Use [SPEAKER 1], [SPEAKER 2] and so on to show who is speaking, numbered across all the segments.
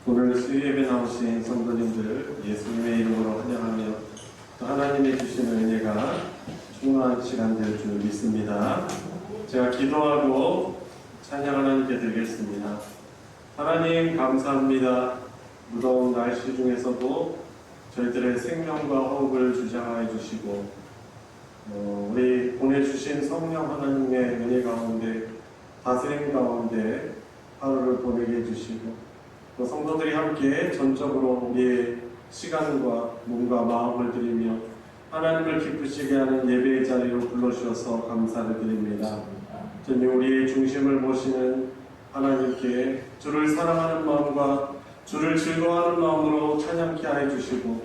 [SPEAKER 1] 오늘 수요예배 나오신 성도님들 예수님의 이름으로 환영하며 또 하나님의 주신 은혜가 충만한 시간 될 줄 믿습니다. 제가 기도하고 찬양 하나님께 드리겠습니다. 하나님 감사합니다. 무더운 날씨 중에서도 저희들의 생명과 호흡을 주장하여 주시고 우리 보내주신 성령 하나님의 은혜 가운데 다스림 가운데 하루를 보내게 해주시고 또 성도들이 함께 전적으로 우리의 시간과 몸과 마음을 드리며 하나님을 기쁘시게 하는 예배의 자리로 불러주셔서 감사를 드립니다. 전혀 우리의 중심을 모시는 하나님께 주를 사랑하는 마음과 주를 즐거워하는 마음으로 찬양케 하여 주시고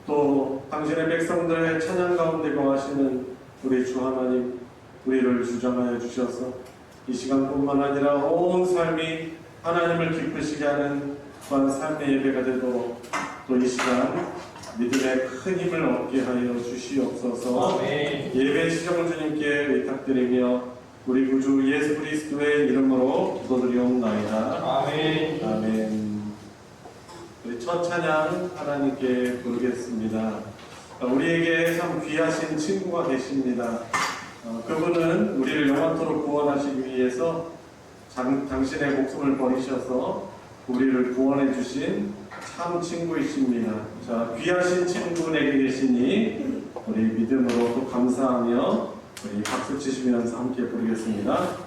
[SPEAKER 1] 또 당신의 백성들의 찬양 가운데 거하시는 우리 주 하나님 우리를 주장하여 주셔서 이 시간뿐만 아니라 온 삶이 하나님을 기쁘시게 하는 그런 삶의 예배가 되도록 또 이 시간 믿음의 큰 힘을 얻게 하여 주시옵소서. 예배 시정을 주님께 의탁드리며 우리 구주 예수 그리스도의 이름으로 기도드리옵나이다.
[SPEAKER 2] 아멘.
[SPEAKER 1] 아멘. 우리 첫 찬양 하나님께 부르겠습니다. 우리에게 참 귀하신 친구가 계십니다. 그분은 우리를 영원토록 구원하시기 위해서 당신의 목숨을 버리셔서 우리를 구원해 주신 참 친구이십니다. 자, 귀하신 친구에게 계시니 우리 믿음으로 또 감사하며 우리 박수 치시면서 함께 부르겠습니다.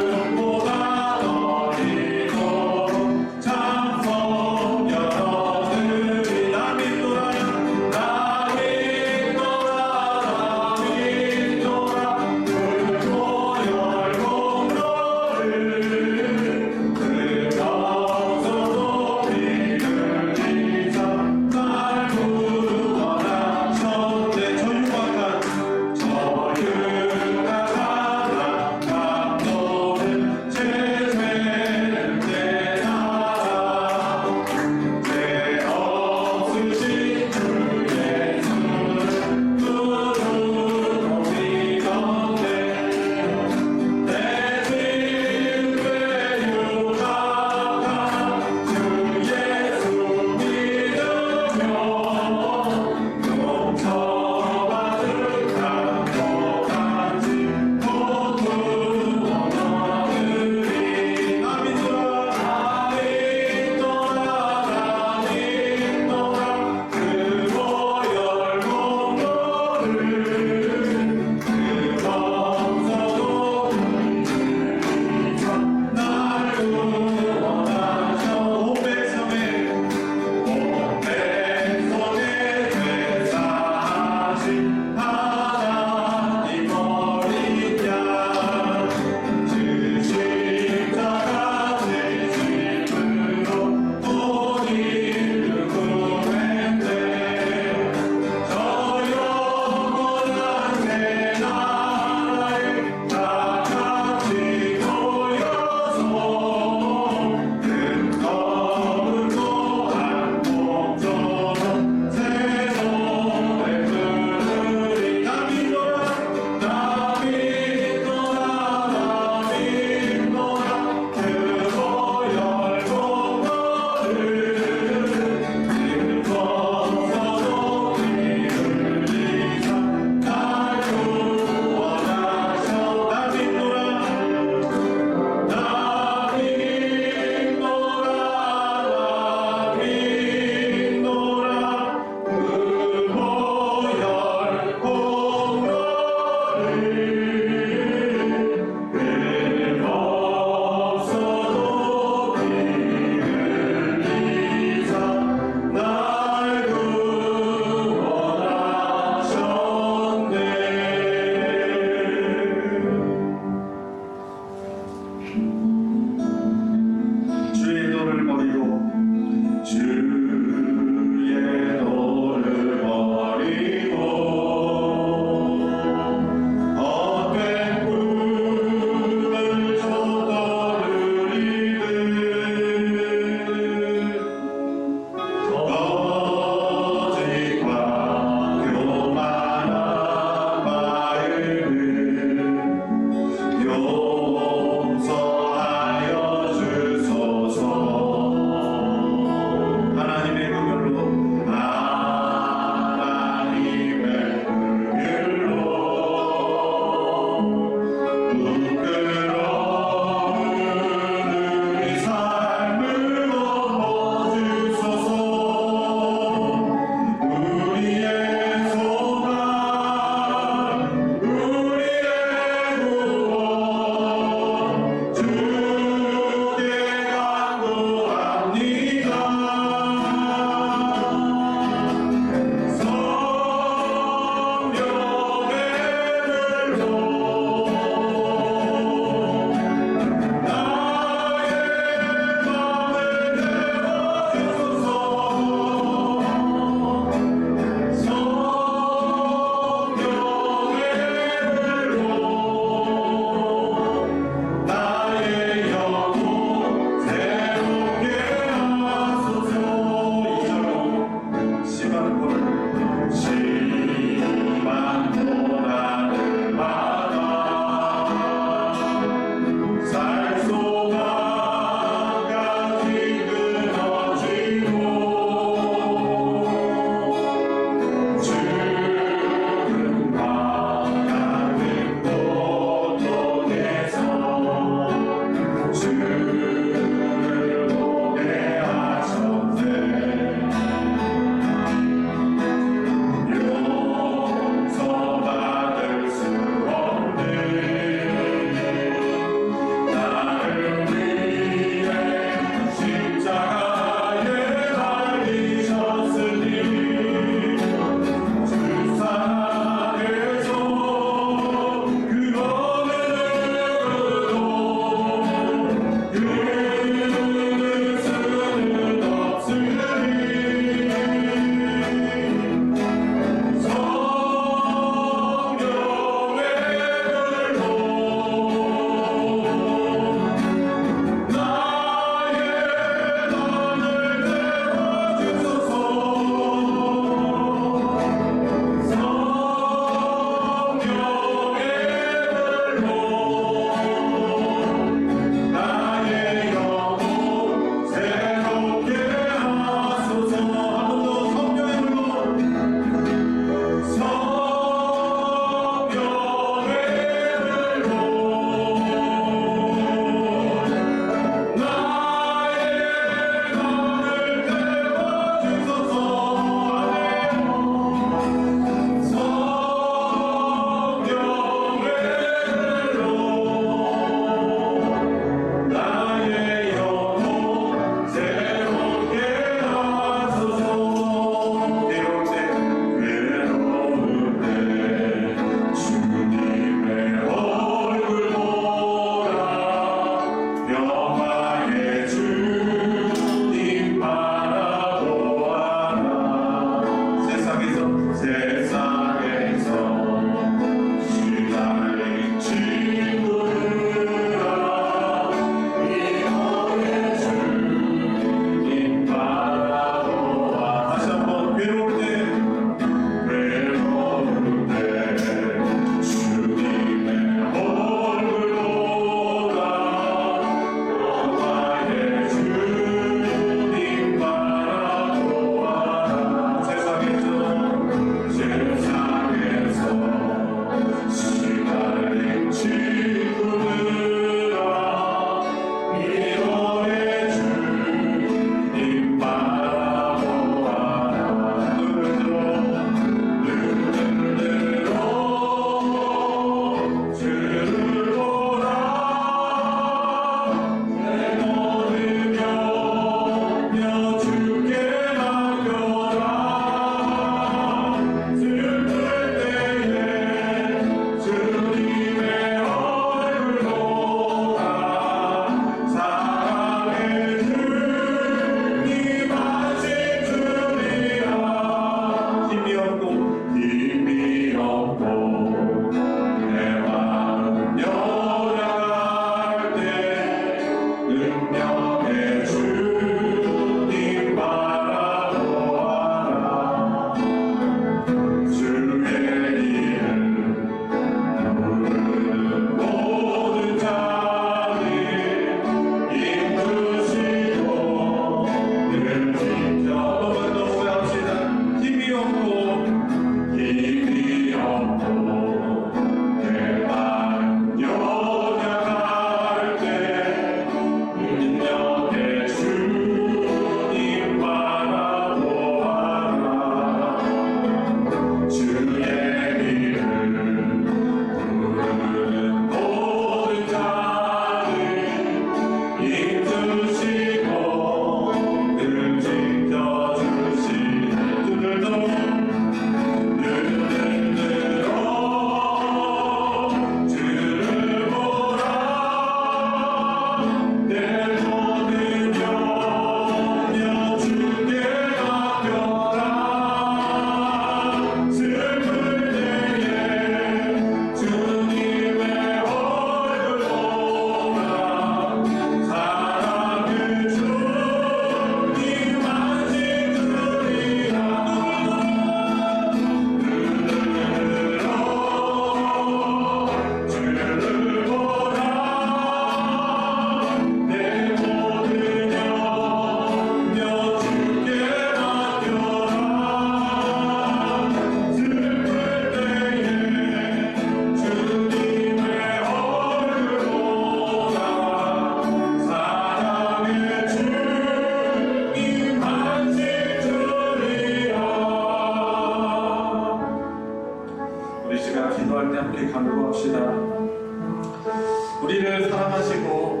[SPEAKER 1] 우리를 사랑하시고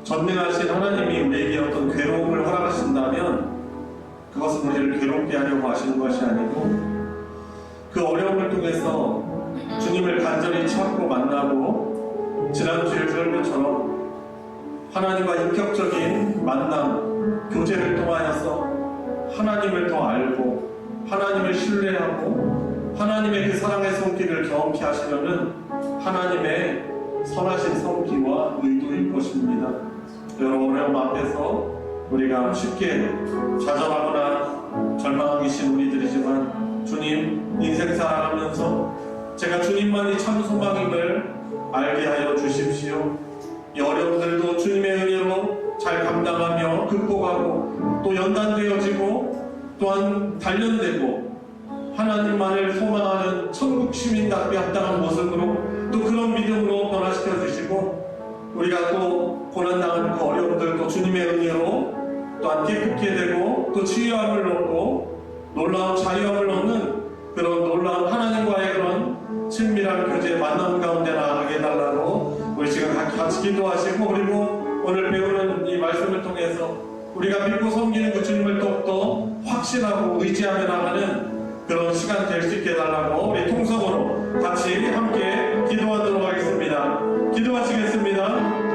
[SPEAKER 1] 전능하신 하나님이 우리에게 어떤 괴로움을 허락하신다면 그것은 우리를 괴롭게 하려고 하시는 것이 아니고 그 어려움을 통해서 주님을 간절히 찾고 만나고 지난주에 들은 것처럼 하나님과 인격적인 만남, 교제를 통하여서 하나님을 더 알고 하나님을 신뢰하고 하나님의 그 사랑의 손길을 경험케 하시려는 하나님의 선하신 섭리와 의도일 것입니다. 여러 어려움 앞에서 우리가 쉽게 좌절하거나 절망하기 쉬운 우리들이지만 주님 인생 살아가면서 제가 주님만이 참 소망임을 알게 하여 주십시오. 이 어려움들도 주님의 은혜로 잘 감당하며 극복하고 또 연단되어지고 또한 단련되고 하나님만을 소망하는 천국 시민답게 합당한 모습으로 또 그런 믿음으로 변화시켜 주시고 우리가 또 고난당하는 그 어려움들도 주님의 은혜로 또한 깨끗게 되고 또 치유함을 얻고 놀라운 자유함을 얻는 그런 놀라운 하나님과의 그런 친밀한 교제 만남 가운데 나아가게 해달라고 우리 지금 같이 기도하시고 그리고 오늘 배우는 이 말씀을 통해서 우리가 믿고 섬기는 그 주님을 더욱더 확신하고 의지하며 나가는 그런 시간 될 수 있게 해달라고 우리 통성으로 같이 함께 기도하도록 하겠습니다. 기도하시겠습니다.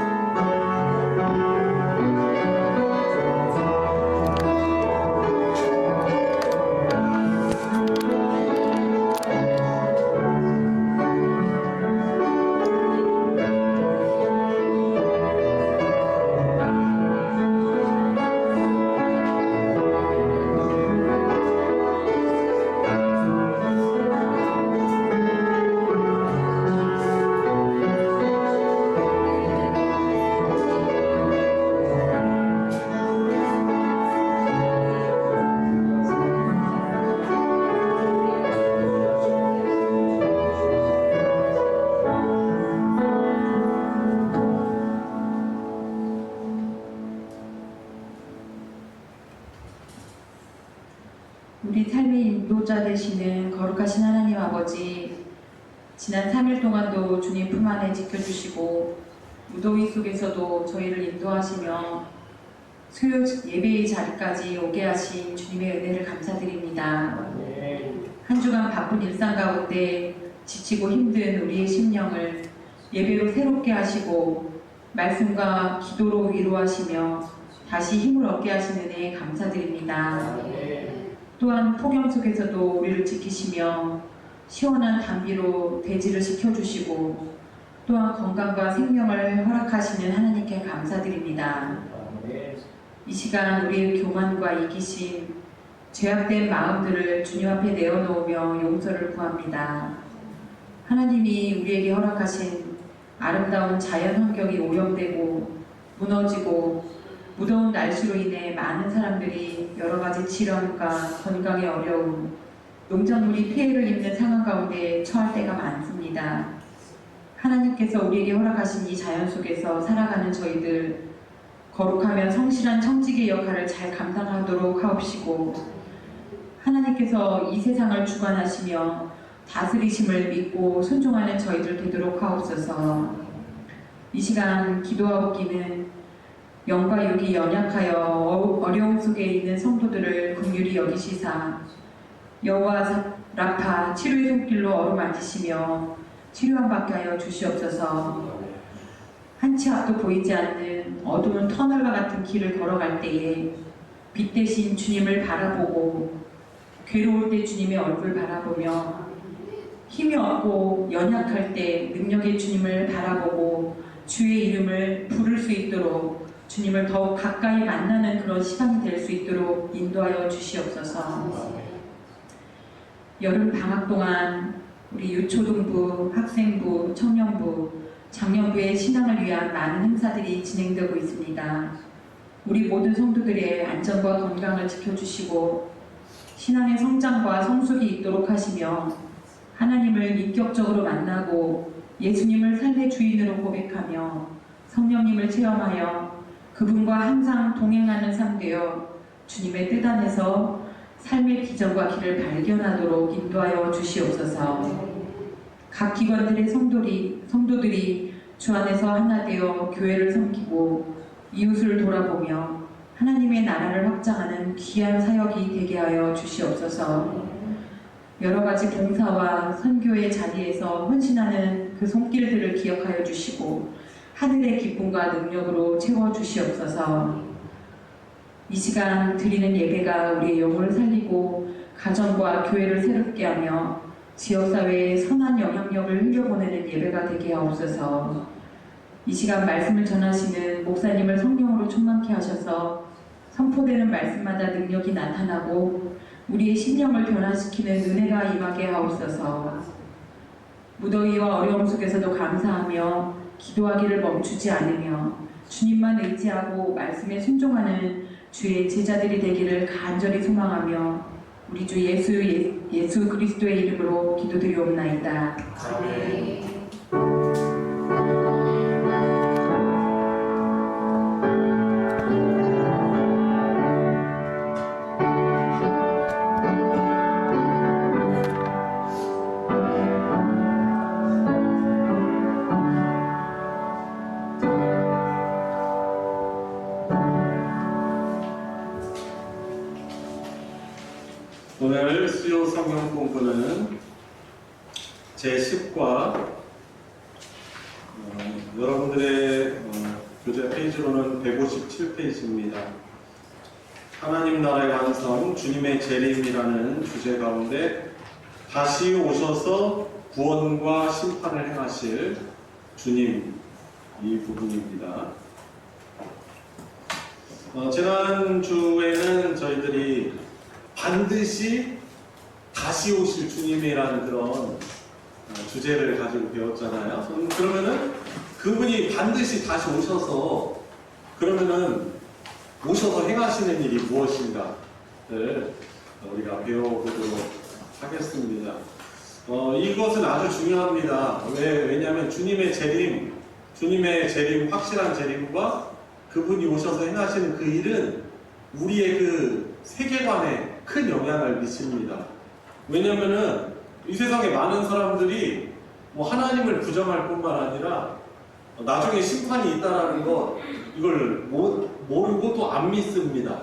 [SPEAKER 2] 우리 삶의 인도자 되시는 거룩하신 하나님 아버지, 지난 3일 동안도 주님 품 안에 지켜주시고 무더위 속에서도 저희를 인도하시며 수요 예배의 자리까지 오게 하신 주님의 은혜를 감사드립니다. 한 주간 바쁜 일상 가운데 지치고 힘든 우리의 심령을 예배로 새롭게 하시고 말씀과 기도로 위로하시며 다시 힘을 얻게 하신 은혜에 감사드립니다. 또한 폭염 속에서도 우리를 지키시며 시원한 담비로 대지를 지켜주시고 또한 건강과 생명을 허락하시는 하나님께 감사드립니다. 이 시간 우리의 교만과 이기심, 죄악된 마음들을 주님 앞에 내어놓으며 용서를 구합니다. 하나님이 우리에게 허락하신 아름다운 자연 환경이 오염되고 무너지고 무더운 날씨로 인해 많은 사람들이 여러 가지 질환과 건강의 어려움, 농작물이 피해를 입는 상황 가운데 처할 때가 많습니다. 하나님께서 우리에게 허락하신 이 자연 속에서 살아가는 저희들, 거룩하며 성실한 청지기의 역할을 잘 감당하도록 하옵시고, 하나님께서 이 세상을 주관하시며 다스리심을 믿고 순종하는 저희들 되도록 하옵소서. 이 시간 기도하옵기는 영과 육이 연약하여 어려움 속에 있는 성도들을 긍휼히 여기시사 여호와 라파 치료의 손길로 어루만지시며 치료함 받게 하여 주시옵소서. 한치 앞도 보이지 않는 어두운 터널과 같은 길을 걸어갈 때에 빛 대신 주님을 바라보고 괴로울 때 주님의 얼굴 바라보며 힘이 없고 연약할 때 능력의 주님을 바라보고 주의 이름을 부를 수 있도록 주님을 더욱 가까이 만나는 그런 시간이 될 수 있도록 인도하여 주시옵소서. 여름 방학 동안 우리 유초등부, 학생부, 청년부, 장년부의 신앙을 위한 많은 행사들이 진행되고 있습니다. 우리 모든 성도들의 안전과 건강을 지켜주시고 신앙의 성장과 성숙이 있도록 하시며 하나님을 인격적으로 만나고 예수님을 삶의 주인으로 고백하며 성령님을 체험하여 그분과 항상 동행하는 삶 되어 주님의 뜻 안에서 삶의 비전과 길을 발견하도록 인도하여 주시옵소서. 각 기관들의 성도들이 주 안에서 하나 되어 교회를 섬기고 이웃을 돌아보며 하나님의 나라를 확장하는 귀한 사역이 되게 하여 주시옵소서. 여러 가지 봉사와 선교의 자리에서 헌신하는 그 손길들을 기억하여 주시고 하늘의 기쁨과 능력으로 채워주시옵소서. 이 시간 드리는 예배가 우리의 영혼을 살리고 가정과 교회를 새롭게 하며 지역사회에 선한 영향력을 흘려보내는 예배가 되게 하옵소서. 이 시간 말씀을 전하시는 목사님을 성령으로 충만케 하셔서 선포되는 말씀마다 능력이 나타나고 우리의 심령을 변화시키는 은혜가 임하게 하옵소서. 무더위와 어려움 속에서도 감사하며 기도하기를 멈추지 않으며 주님만 의지하고 말씀에 순종하는 주의 제자들이 되기를 간절히 소망하며 우리 주 예수 그리스도의 이름으로 기도드리옵나이다. 아멘.
[SPEAKER 1] 오늘 수요 성경 공부는 제10과 여러분들의 교재 페이지로는 157페이지입니다. 하나님 나라의 완성, 주님의 재림이라는 주제 가운데 다시 오셔서 구원과 심판을 행하실 주님, 이 부분입니다. 지난주에는 저희들이 반드시 다시 오실 주님이라는 그런 주제를 가지고 배웠잖아요. 그러면은 그분이 반드시 다시 오셔서 그러면은 오셔서 행하시는 일이 무엇인가를 우리가 배워보도록 하겠습니다. 이것은 아주 중요합니다. 왜냐하면 주님의 재림, 확실한 재림과 그분이 오셔서 행하시는 그 일은 우리의 그 세계관에 큰 영향을 미칩니다. 왜냐면은 이 세상에 많은 사람들이 뭐 하나님을 부정할 뿐만 아니라 나중에 심판이 있다라는 것 이걸 모르고 또 안 믿습니다.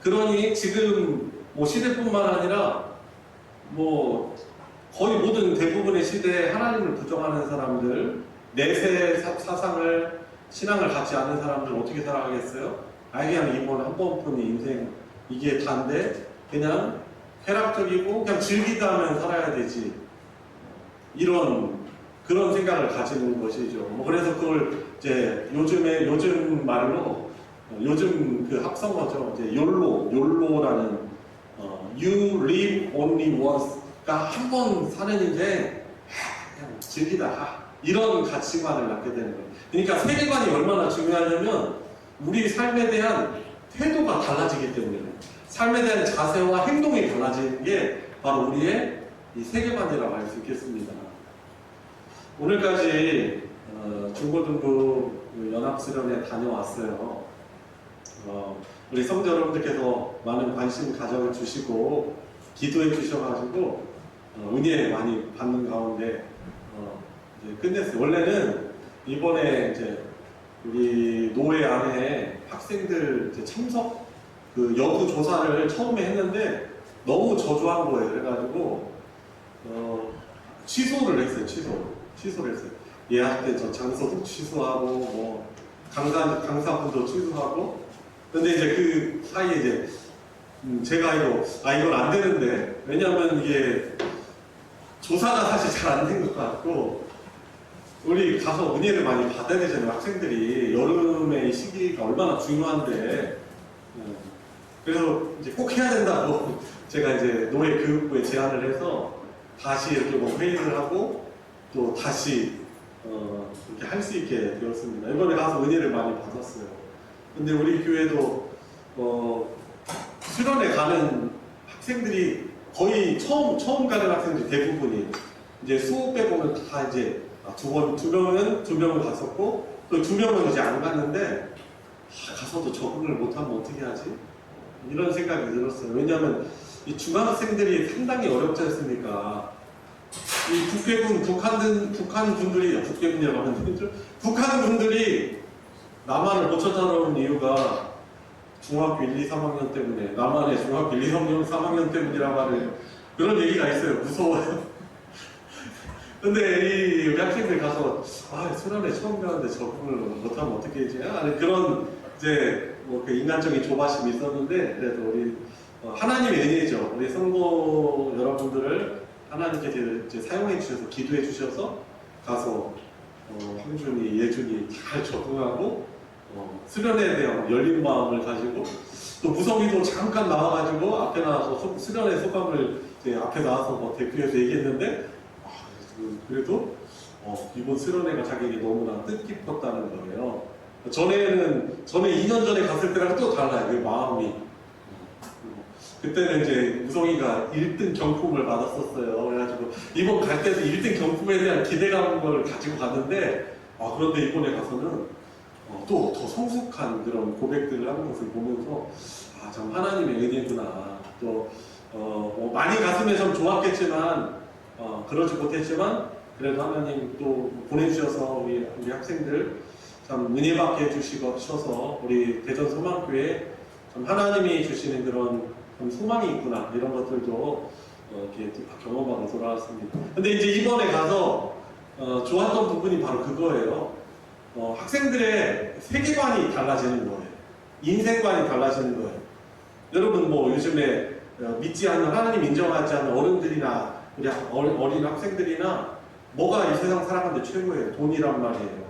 [SPEAKER 1] 그러니 지금 뭐 시대뿐만 아니라 뭐 거의 모든 대부분의 시대에 하나님을 부정하는 사람들, 내세 사상을 신앙을 갖지 않는 사람들 어떻게 살아가겠어요? 그냥 이번 한 번뿐인 인생 이게 다인데 그냥 쾌락적이고 그냥 즐기다 하면 살아야 되지, 그런 생각을 가지는 것이죠. 뭐 그래서 그걸 이제 요즘 말로 요즘 그 합성어죠. 이제 욜로라는 You live only once가 한 번 사는 인생 그냥 즐기다, 이런 가치관을 갖게 되는 거예요. 그러니까 세계관이 얼마나 중요하냐면 우리 삶에 대한 태도가 달라지기 때문에, 삶에 대한 자세와 행동이 달라지는 게 바로 우리의 이 세계관이라고 할 수 있겠습니다. 오늘까지 중고등부 연합수련회 다녀왔어요. 우리 성도 여러분들께서 많은 관심 가져주시고 기도해 주셔가지고 은혜 많이 받는 가운데 이제 끝냈어요. 원래는 이번에 이제 우리 노회 안에 학생들 이제 참석 그 여부 조사를 처음에 했는데 너무 저조한 거예요. 그래가지고 취소를 했어요. 취소를 했어요. 예약 때 저 장소도 취소하고 뭐 강사분도 취소하고. 근데 이제 그 사이에 이제 제가 이건 안 되는데, 왜냐면 이게 조사가 사실 잘 안 된 것 같고 우리 가서 은혜를 많이 받아야 되잖아요. 학생들이 여름의 시기가 얼마나 중요한데. 그래서 이제 꼭 해야 된다고 제가 이제 노예 교육부에 제안을 해서 다시 이렇게 뭐 회의를 하고 또 다시 이렇게 할 수 있게 되었습니다. 이번에 가서 은혜를 많이 받았어요. 근데 우리 교회도 수련회 가는 학생들이 거의 처음 가는 학생들이 대부분이 이제 수업 빼고는 다 이제 두 명은 갔었고 또 2명은 이제 안 갔는데, 가서도 적응을 못하면 어떻게 하지? 이런 생각이 들었어요. 왜냐하면 이 중학생들이 상당히 어렵지 않습니까? 이 북한 분들이 남한을 못 찾아오는 이유가 중학교 1, 2, 3학년 때문에, 남한의 중학교 1, 2, 3학년 때문이라고 하는 그런 얘기가 있어요. 무서워요. 근데 우리 학생들 가서 수련회 처음 가는데 적응을 못하면 어떻게 하지? 하는 그런 이제 뭐 그 인간적인 조바심이 있었는데, 그래도 우리 하나님의 은혜죠. 우리 성도 여러분들을 하나님께서 이제 사용해 주셔서 기도해 주셔서 가서 황준이, 예준이 잘 적응하고 수련회에 대한 열린 마음을 가지고, 또 무성이도 잠깐 나와가지고 앞에 나와서 수련회 소감을 이제 앞에 나와서 뭐 대표해서 얘기했는데, 그래도 이번 수련회가 자기에게 너무나 뜻깊었다는 거예요. 전에 2년 전에 갔을 때랑 또 달라요. 그 마음이. 그때는 이제 무성이가 1등 경품을 받았었어요. 그래가지고 이번 갈 때도 1등 경품에 대한 기대감을 가지고 갔는데, 그런데 이번에 가서는 또 더 성숙한 그런 고백들을 하는 것을 보면서 참 하나님의 은혜구나. 또 많이 갔으면 좀 좋았겠지만 그러지 못했지만 그래도 하나님 또 보내주셔서 우리 학생들 참 은혜 받게 해주셔서 우리 대전 소망교회 참 하나님이 주시는 그런 소망이 있구나, 이런 것들도 이렇게 경험하고 돌아왔습니다. 근데 이제 이번에 가서 좋았던 부분이 바로 그거예요. 학생들의 세계관이 달라지는 거예요. 인생관이 달라지는 거예요. 여러분 뭐 요즘에 믿지 않는, 하나님 인정하지 않는 어른들이나 우리 어린 학생들이나 뭐가 이 세상 살아가는데 최고예요? 돈이란 말이에요.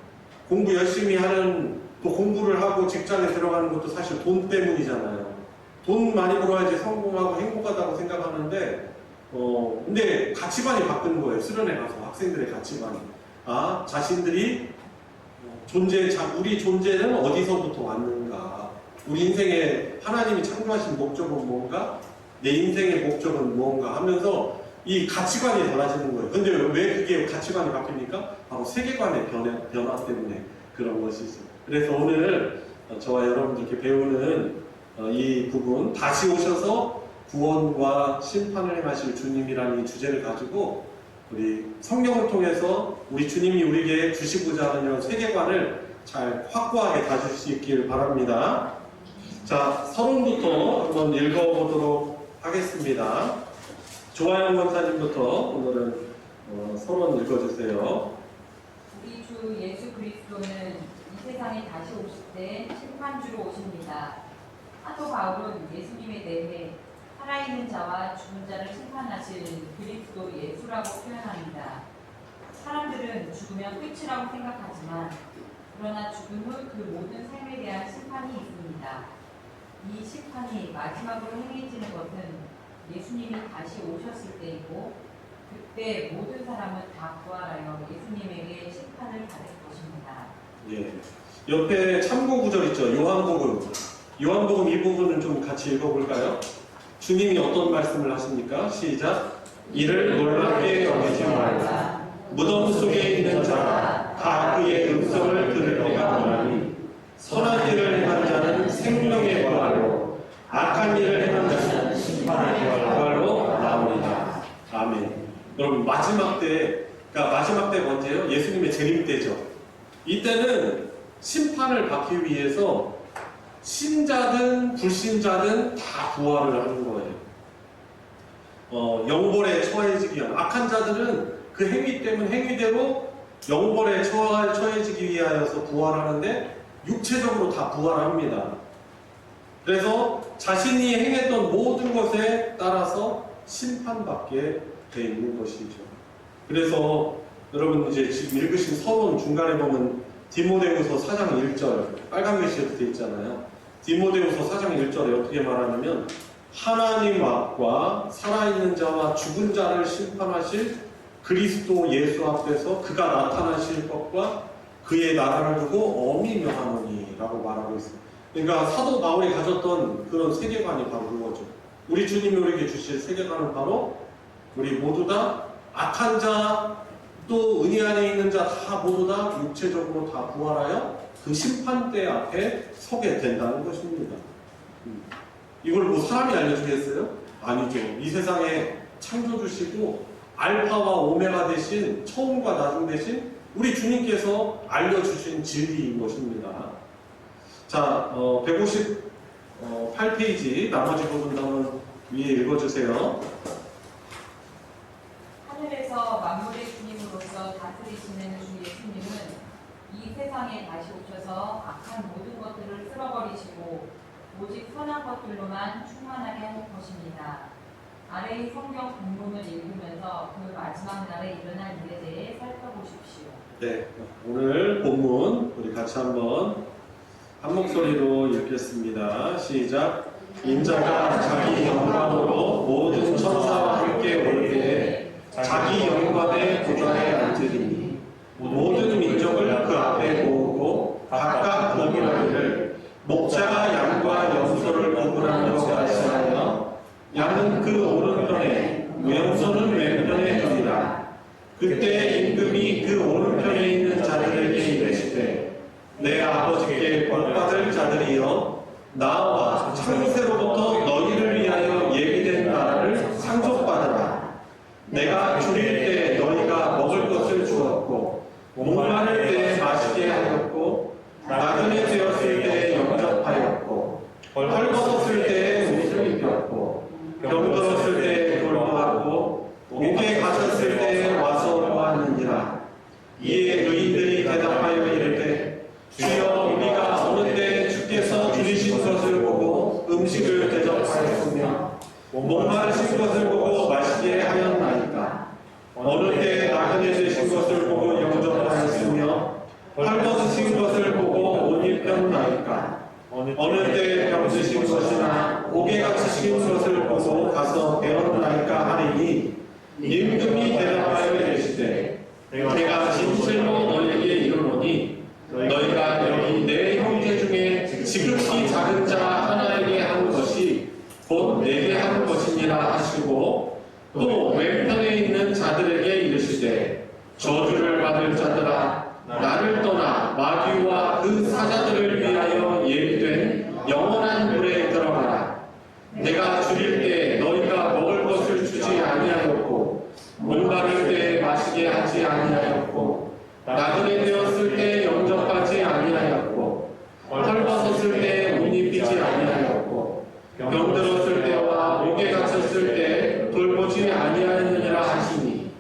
[SPEAKER 1] 공부 열심히 하는, 또 공부를 하고 직장에 들어가는 것도 사실 돈 때문이잖아요. 돈 많이 벌어야지 성공하고 행복하다고 생각하는데 근데 가치관이 바뀌는 거예요. 수련회 가서 학생들의 가치관이. 자신들이 우리 존재는 어디서부터 왔는가? 우리 인생에 하나님이 창조하신 목적은 뭔가? 내 인생의 목적은 뭔가? 하면서 이 가치관이 달라지는 거예요. 근데 왜 그게 가치관이 바뀝니까? 바로 세계관의 변화 때문에 그런 것이죠. 그래서 오늘 저와 여러분들께 배우는 이 부분, 다시 오셔서 구원과 심판을 행하실 주님이라는 이 주제를 가지고 우리 성경을 통해서 우리 주님이 우리에게 주시고자 하는 이런 세계관을 잘 확고하게 다질 수 있기를 바랍니다. 자, 서론부터 한번 읽어보도록 하겠습니다. 조아영 권사님부터 오늘은 서론 읽어주세요.
[SPEAKER 2] 우리 주 예수 그리스도는 이 세상에 다시 오실 때 심판주로 오십니다. 사도 바울은 예수님에 대해 살아있는 자와 죽은 자를 심판하실 그리스도 예수라고 표현합니다. 사람들은 죽으면 끝이라고 생각하지만 그러나 죽은 후 그 모든 삶에 대한 심판이 있습니다. 이 심판이 마지막으로 행해지는 것은 예수님이 다시 오셨을 때이고 그때 모든 사람은 다 부활하여 예수님에게 심판을 받을 것입니다.
[SPEAKER 1] 예. 옆에 참고 구절 있죠. 요한복음. 요한복음 이 부분을 좀 같이 읽어볼까요? 주님이 어떤 말씀을 하십니까? 시작. 이를 놀랍게 여기지 말라. 무덤 속에 있는 자가 다 그의 음성을 들을 때가 오나니 선한 일을 행한 자는 생명의 부활로 악한 일을 행한 자는 심판의 부활로 나오리라. 아멘. 여러분 마지막 때, 그러니까 마지막 때 언제요? 예수님의 재림 때죠. 이때는 심판을 받기 위해서 신자든 불신자든 다 부활을 하는 거예요. 영벌에 처해지기 위한 악한 자들은 그 행위 때문에 행위대로 영벌에 처해지기 위하여서 부활하는데 육체적으로 다 부활합니다. 그래서 자신이 행했던 모든 것에 따라서 심판받게 돼 있는 것이죠. 그래서 여러분 이제 지금 읽으신 서론 중간에 보면 디모데후서 4장 1절 빨간 글씨로 되어 있잖아요. 디모데후서 4장 1절에 어떻게 말하냐면 하나님 앞과 살아있는 자와 죽은 자를 심판하실 그리스도 예수 앞에서 그가 나타나실 것과 그의 나라를 두고 엄히 명하노니 라고 말하고 있어요. 그러니까 사도 바울이 가졌던 그런 세계관이 바로 그거죠. 우리 주님이 우리에게 주실 세계관은 바로 우리 모두 다 악한 자 또 은혜 안에 있는 자 다 모두 다 육체적으로 다 부활하여 그 심판대 앞에 서게 된다는 것입니다. 이걸 뭐 사람이 알려주겠어요? 아니죠. 이 세상에 창조주시고 알파와 오메가 대신 처음과 나중 대신 우리 주님께서 알려주신 진리인 것입니다. 자, 158페이지 나머지 부분 한번 위에 읽어주세요.
[SPEAKER 2] 하늘에서 만물의 주님으로서 다스리시는 주 예수님은 이 세상에 다시 오셔서 악한 모든 것들을 쓸어버리시고 오직 선한 것들로만 충만하게 할 것입니다. 아래의 성경 본문을 읽으면서 그 마지막 날에 일어날 일에 대해 살펴보십시오.
[SPEAKER 1] 네, 오늘 본문 우리 같이 한번 한 목소리로 읽겠습니다. 시작. 인자가 자기 영광으로 모든 천사와 함께 올 때에 자기 영광의 보좌에 앉으리니 모든 민족을 그 앞에 모으고 각각 구분하기를 목자가 양과 염소를 구분하는 것 같이 하여 양은 그 오른편에 염소는 왼편에 두리라. 그때 임금이 그 오른편에 있는 자들에게 이르시되 내 아버지께 복받을 자들이여 나와 창세로부터 너희를 위하여 예비된 나라를 상속받으라. 내가 줄일 때 너희가 먹을 것을 주었고 목마를 때 마시게 하였고 나그네 되었을 때 영접하였고 헐벗었을 때 옷을 입혔고 병들었을 때 돌보았고 옥에 갇혔을 때 와서 보았느니라. 이에 의인들이 대답하여 이르되 주여 우리가 어느 때 주께서 줄이신 것을 보고 음식을 대접하였으며 목마르신 것을 보고 마시게 하였나이까. 어느 때 나그네 되신 것을 보고 영접하였으며 헐벗으신 것을 보고 옷 입혔나이까. 어느 때 병드신 것이나 옥에 갇히신 것을 보고 가서 배웠나이까 하리니 임금이 대답하여 이르시되 내가 진실로 너희에게 이르노니 너희가 여기 내 형제 중에 지극히 작은 자 하나에게 한 것이 곧 내게 한 것이니라 하시고 또 왼편에 있는 자들에게 이르시되 저주를 받을 자들아 나를 떠나 마귀와 그 사자들을 위하여 예비된 영원한 불에 들어가라. 내가 줄일 때 하지 아니하였고 나그네 되었을 때 영접하지 아니하였고 헐벗었을 때 옷 입히지 아니하였고 병들었을 때와 옥에 갇혔을 때 돌보지 아니하였느니라 하시니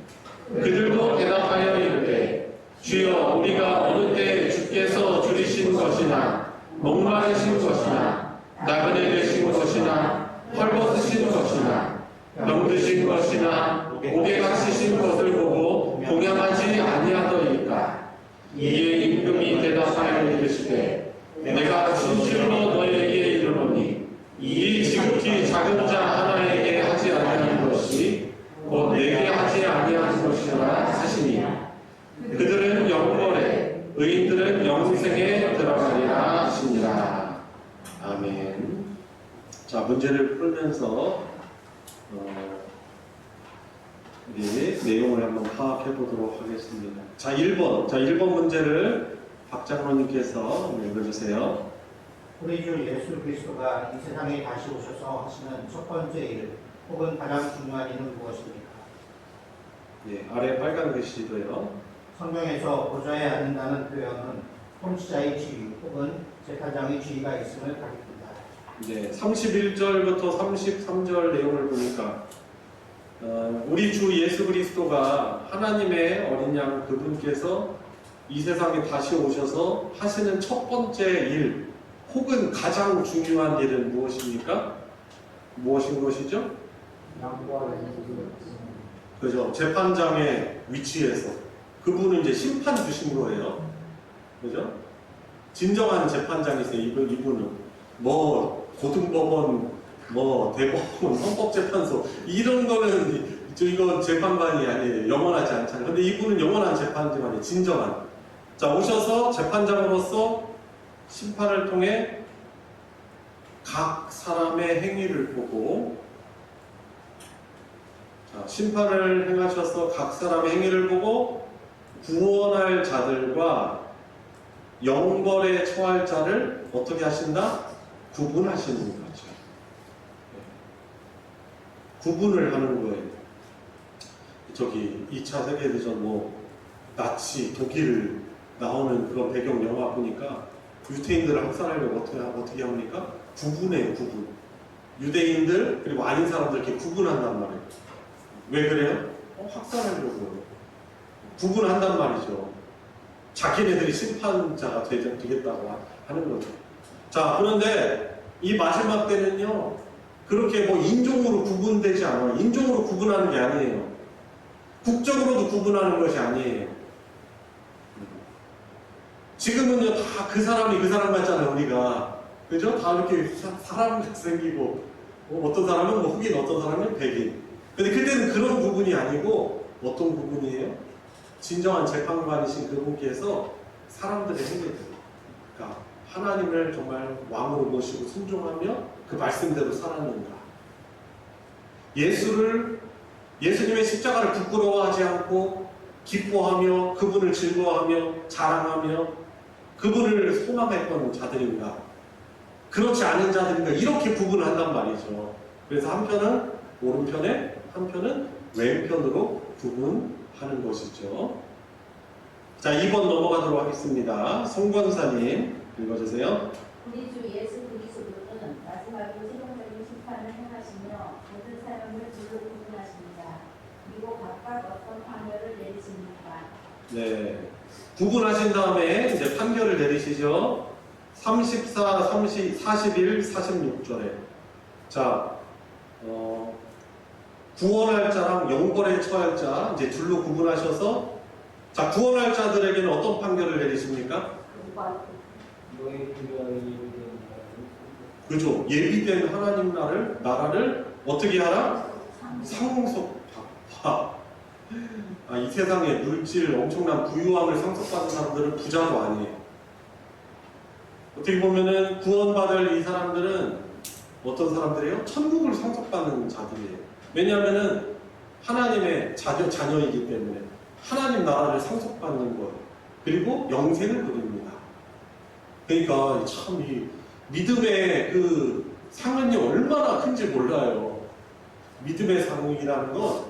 [SPEAKER 1] 그들도 대답하여 이르되 주여 우리가 어느 때 주께서 줄이신 것이나 목마르신 것이나 나그네 되신 것이나 헐벗으신 것이나 병드신 것이나 옥에 갇히신 것을 보고 동양하지 아니하더이까. 이에 임금이 대답하여 이르시되 내가 진실로 너에게 이르노니 이 지극히 작은 자 하나에게 하지 아니하는 것이 곧 내게 하지 아니하는 것이라 하시니 그들은 영벌에 의인들은 영생에 들어가리라 하시니라. 아멘. 자, 문제를 풀면서 우리 내용을 한번 파악해 보도록 하겠습니다. 자, 1번 문제를 박 장로님께서 읽어주세요.
[SPEAKER 3] 우리 주 예수 그리스도가 이 세상에 다시 오셔서 하시는 첫 번째 일 혹은 가장 중요한 일은 무엇입니까?
[SPEAKER 1] 예, 아래 빨간 글씨도요.
[SPEAKER 3] 성경에서 보좌에 앉는다는 표현은 통치자의 지위 혹은 재판장의 지위가 있음을 가리킵니다.
[SPEAKER 1] 네, 31절부터 33절 내용을 보니까 우리 주 예수 그리스도가 하나님의 어린 양 그분께서 이 세상에 다시 오셔서 하시는 첫 번째 일 혹은 가장 중요한 일은 무엇입니까? 무엇인 것이죠? 그죠? 재판장의 위치에서 그분은 이제 심판 주신 거예요. 그죠? 진정한 재판장이세요. 이분은 뭐 고등법원, 뭐 대법원, 헌법재판소 이런 거는 이거 재판관이 아니에요. 영원하지 않잖아요. 근데 이분은 영원한 재판관이 진정한. 자, 오셔서 재판장으로서 심판을 통해 각 사람의 행위를 보고, 자, 심판을 행하셔서 각 사람의 행위를 보고 구원할 자들과 영벌에 처할 자를 어떻게 하신다? 구분하시는 거죠. 구분을 하는 거예요. 저기 2차 세계대전 뭐 나치, 독일 나오는 그런 배경 영화 보니까 유태인들을 학살하려고 어떻게 합니까? 구분해요, 구분. 유대인들 그리고 아닌 사람들 이렇게 구분한단 말이에요. 왜 그래요? 학살하려고요. 구분한단 말이죠. 자기네들이 심판자가 되겠다고 하는 거죠. 자, 그런데 이 마지막 때는요, 그렇게 뭐 인종으로 구분되지 않아요. 인종으로 구분하는 게 아니에요. 국적으로도 구분하는 것이 아니에요. 지금은요, 다 그 사람이 그 사람 같잖아요, 우리가. 그죠? 다 이렇게 사람 생기고, 어떤 사람은 뭐 흑인, 어떤 사람은 백인. 근데 그때는 그런 부분이 아니고, 어떤 부분이에요? 진정한 재판관이신 그분께서 사람들의 행위들, 그러니까 하나님을 정말 왕으로 모시고 순종하며 그 말씀대로 살았는가. 예수님의 십자가를 부끄러워하지 않고 기뻐하며 그분을 즐거워하며 자랑하며 그분을 소망했던 자들인가, 그렇지 않은 자들인가, 이렇게 구분을 한단 말이죠. 그래서 한편은 오른편에, 한편은 왼편으로 구분하는 것이죠. 자, 2번 넘어가도록 하겠습니다. 송권사님 읽어주세요.
[SPEAKER 4] 우리 주 예수 그리스도는 마지막으로 최종적인 심판을 행하시며 모든 사람을 주로 구분하십니다. 그리고 각각 어떤 판결을 내리십니까?
[SPEAKER 1] 네, 구분하신 다음에 이제 판결을 내리시죠. 34, 41, 46절에 자, 구원할 자랑 영벌에 처할 자 이제 둘로 구분하셔서, 자, 구원할 자들에게는 어떤 판결을 내리십니까? 그죠? 예비된 하나님 나라를 어떻게 하라? 상속받아. 이 세상에 물질 엄청난 부유함을 상속받은 사람들은 부자도 아니에요. 어떻게 보면은 구원받을 이 사람들은 어떤 사람들이에요? 천국을 상속받는 자들이에요. 왜냐하면은 하나님의 자녀이기 때문에 하나님 나라를 상속받는 거예요. 그리고 영생을 누립니다. 그러니까 참 이 믿음의 그 상은이 얼마나 큰지 몰라요. 믿음의 상이라는 건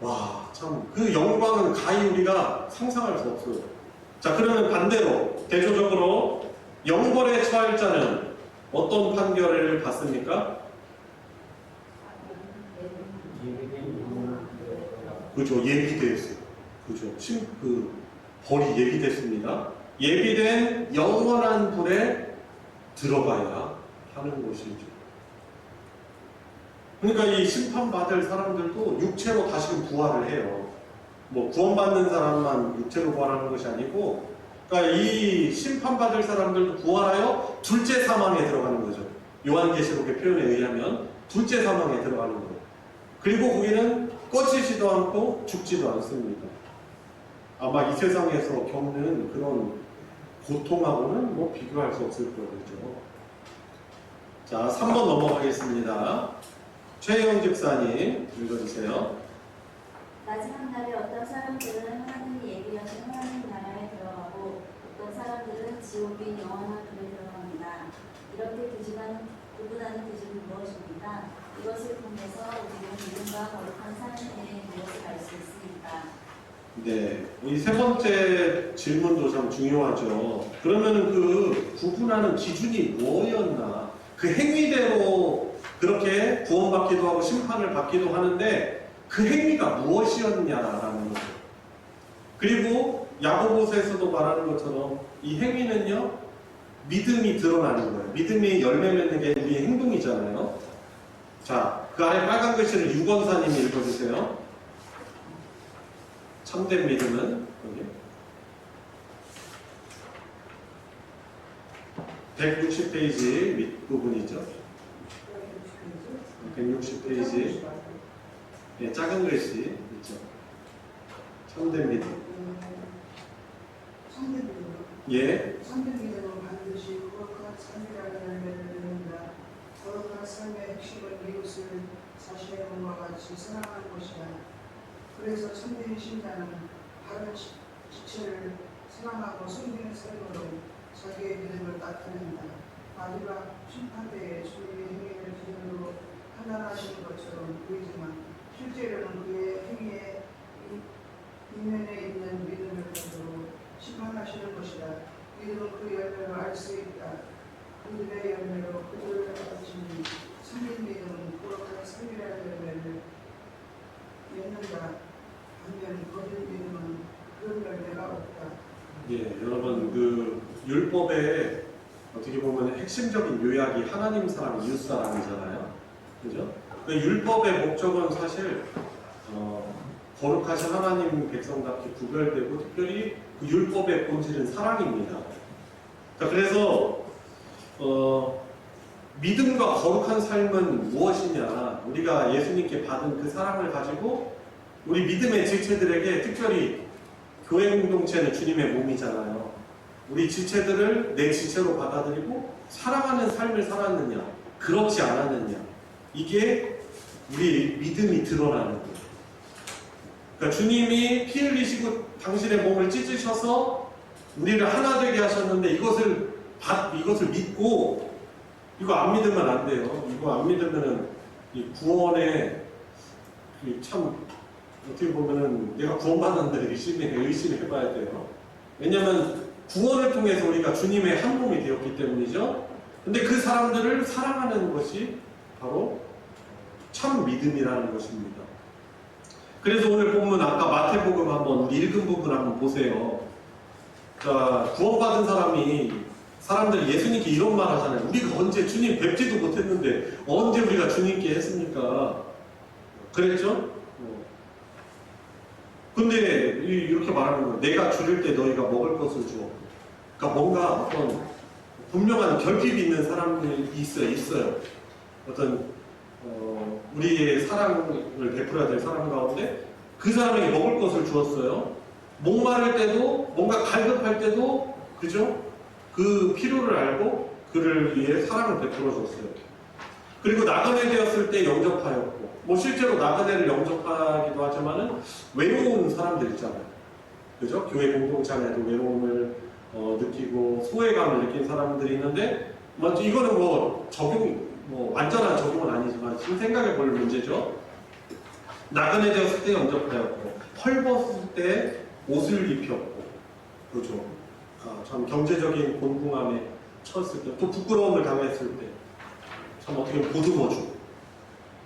[SPEAKER 1] 와, 참, 그 영광은 가히 우리가 상상할 수 없어요. 자, 그러면 반대로, 대조적으로, 영벌에 처할 자는 어떤 판결을 받습니까? 그죠, 예비됐어요. 그죠, 벌이 예비됐습니다. 예비된 영원한 불에 들어가야 하는 것이죠. 그러니까 이 심판받을 사람들도 육체로 다시금 부활을 해요. 뭐 구원받는 사람만 육체로 부활하는 것이 아니고, 그러니까 이 심판받을 사람들도 부활하여 둘째 사망에 들어가는 거죠. 요한계시록의 표현에 의하면 둘째 사망에 들어가는 거예요. 그리고 거기는 꺼지지도 않고 죽지도 않습니다. 아마 이 세상에서 겪는 그런 고통하고는 뭐 비교할 수 없을 거죠. 자, 3번 넘어가겠습니다. 최영 집사님 읽어주세요.
[SPEAKER 4] 마지막 날에 어떤 사람들은 하나님이 예비하신 하나님 나라에 들어가고 어떤 사람들은 지옥인 영원한 불에 들어갑니다. 이렇게 구분하는 기준은 무엇입니까? 이것을 통해서 우리는 믿음과 거룩한 삶에 무엇을 알 수 있습니까?
[SPEAKER 1] 네, 이 세 번째 질문도 참 중요하죠. 그러면 그 구분하는 기준이 뭐였나? 그 행위대로 그렇게 구원받기도 하고 심판을 받기도 하는데 그 행위가 무엇이었냐라는 거죠. 그리고 야고보서에서도 말하는 것처럼 이 행위는요, 믿음이 드러나는 거예요. 믿음이 열매 맺는 게 우리의 행동이잖아요. 자, 그 아래 빨간 글씨를 유건사님이 읽어주세요. 참된 믿음은 여기 160페이지 밑부분이죠. 160페이지 네, 작은 글씨 있죠. 참된 믿음.
[SPEAKER 5] 참된 믿음.
[SPEAKER 1] 예.
[SPEAKER 5] 참된 믿음은 반드시 거룩한 삶이라는 열매를 맺는다. 거룩한 삶의 핵심은 이웃을 자신의 몸과 같이 사랑하는 것이다. 그래서 참된 신자는 다른 지체를 사랑하고 섬기는 삶으로 자기의 믿음을 나타낸다. 마지막 심판대에 주님의 행위를 기준으로 판단하시는 것처럼 보이지만 실제로는 그의 행위에 이면에 있는 믿음을 가지고 심판하시는 것이다. 믿음은 그 열매로 알 수 있다. 믿음의 열매로 그들을 가르치니 참된 믿음은 거룩한 삶이라는 열매를 맺는다. 반면 거짓 믿음은 그런 열매가 없다.
[SPEAKER 1] 예, 여러분 그 율법의 어떻게 보면 핵심적인 요약이 하나님 사랑, 이웃 사랑이잖아요. 그죠? 그 율법의 목적은 사실 거룩하신 하나님 백성답게 구별되고 특별히 그 율법의 본질은 사랑입니다. 자, 그래서 믿음과 거룩한 삶은 무엇이냐? 우리가 예수님께 받은 그 사랑을 가지고 우리 믿음의 지체들에게 특별히 교회 공동체는 주님의 몸이잖아요. 우리 지체들을 내 지체로 받아들이고 사랑하는 삶을 살았느냐, 그렇지 않았느냐, 이게 우리 믿음이 드러나는 거예요. 그러니까 주님이 피 흘리시고 당신의 몸을 찢으셔서 우리를 하나 되게 하셨는데 이것을 믿고 이거 안 믿으면 안 돼요. 이거 안 믿으면은 이 구원에 참 어떻게 보면은 내가 구원받았는데 의심해봐야 돼요. 왜냐하면 구원을 통해서 우리가 주님의 한 몸이 되었기 때문이죠. 근데 그 사람들을 사랑하는 것이 바로 참 믿음이라는 것입니다. 그래서 오늘 본문 아까 마태복음 한번 우리 읽은 부분 한번 보세요. 자, 구원받은 사람들이 예수님께 이런 말 하잖아요. 우리가 언제 주님 뵙지도 못했는데 언제 우리가 주님께 했습니까? 그랬죠? 근데 이렇게 말하는 거예요. 내가 줄일 때 너희가 먹을 것을 줘. 그러니까 뭔가 어떤 분명한 결핍이 있는 사람들이 있어요. 어떤 우리의 사랑을 베풀어야 될 사람 가운데 그 사람에게 먹을 것을 주었어요. 목마를 때도 뭔가 갈급할 때도 그죠? 그 필요를 알고 그를 위해 사랑을 베풀어 줬어요. 그리고 나그네 되었을 때 영접하였고, 뭐 실제로 나그네를 영접하기도 하지만은 외로운 사람들 있잖아요. 그죠? 교회 공동체 안에도 외로움을 느끼고 소외감을 느낀 사람들이 있는데, 먼저 이거는 완전한 적용은 아니지만 지금 생각해 볼 문제죠. 나그네 되었을 때 영접하였고, 헐벗을 때 옷을 입혔고, 그죠? 참 경제적인 곤궁함에 처했을 때, 또 부끄러움을 당했을 때, 참 어떻게 보면 보듬어주고,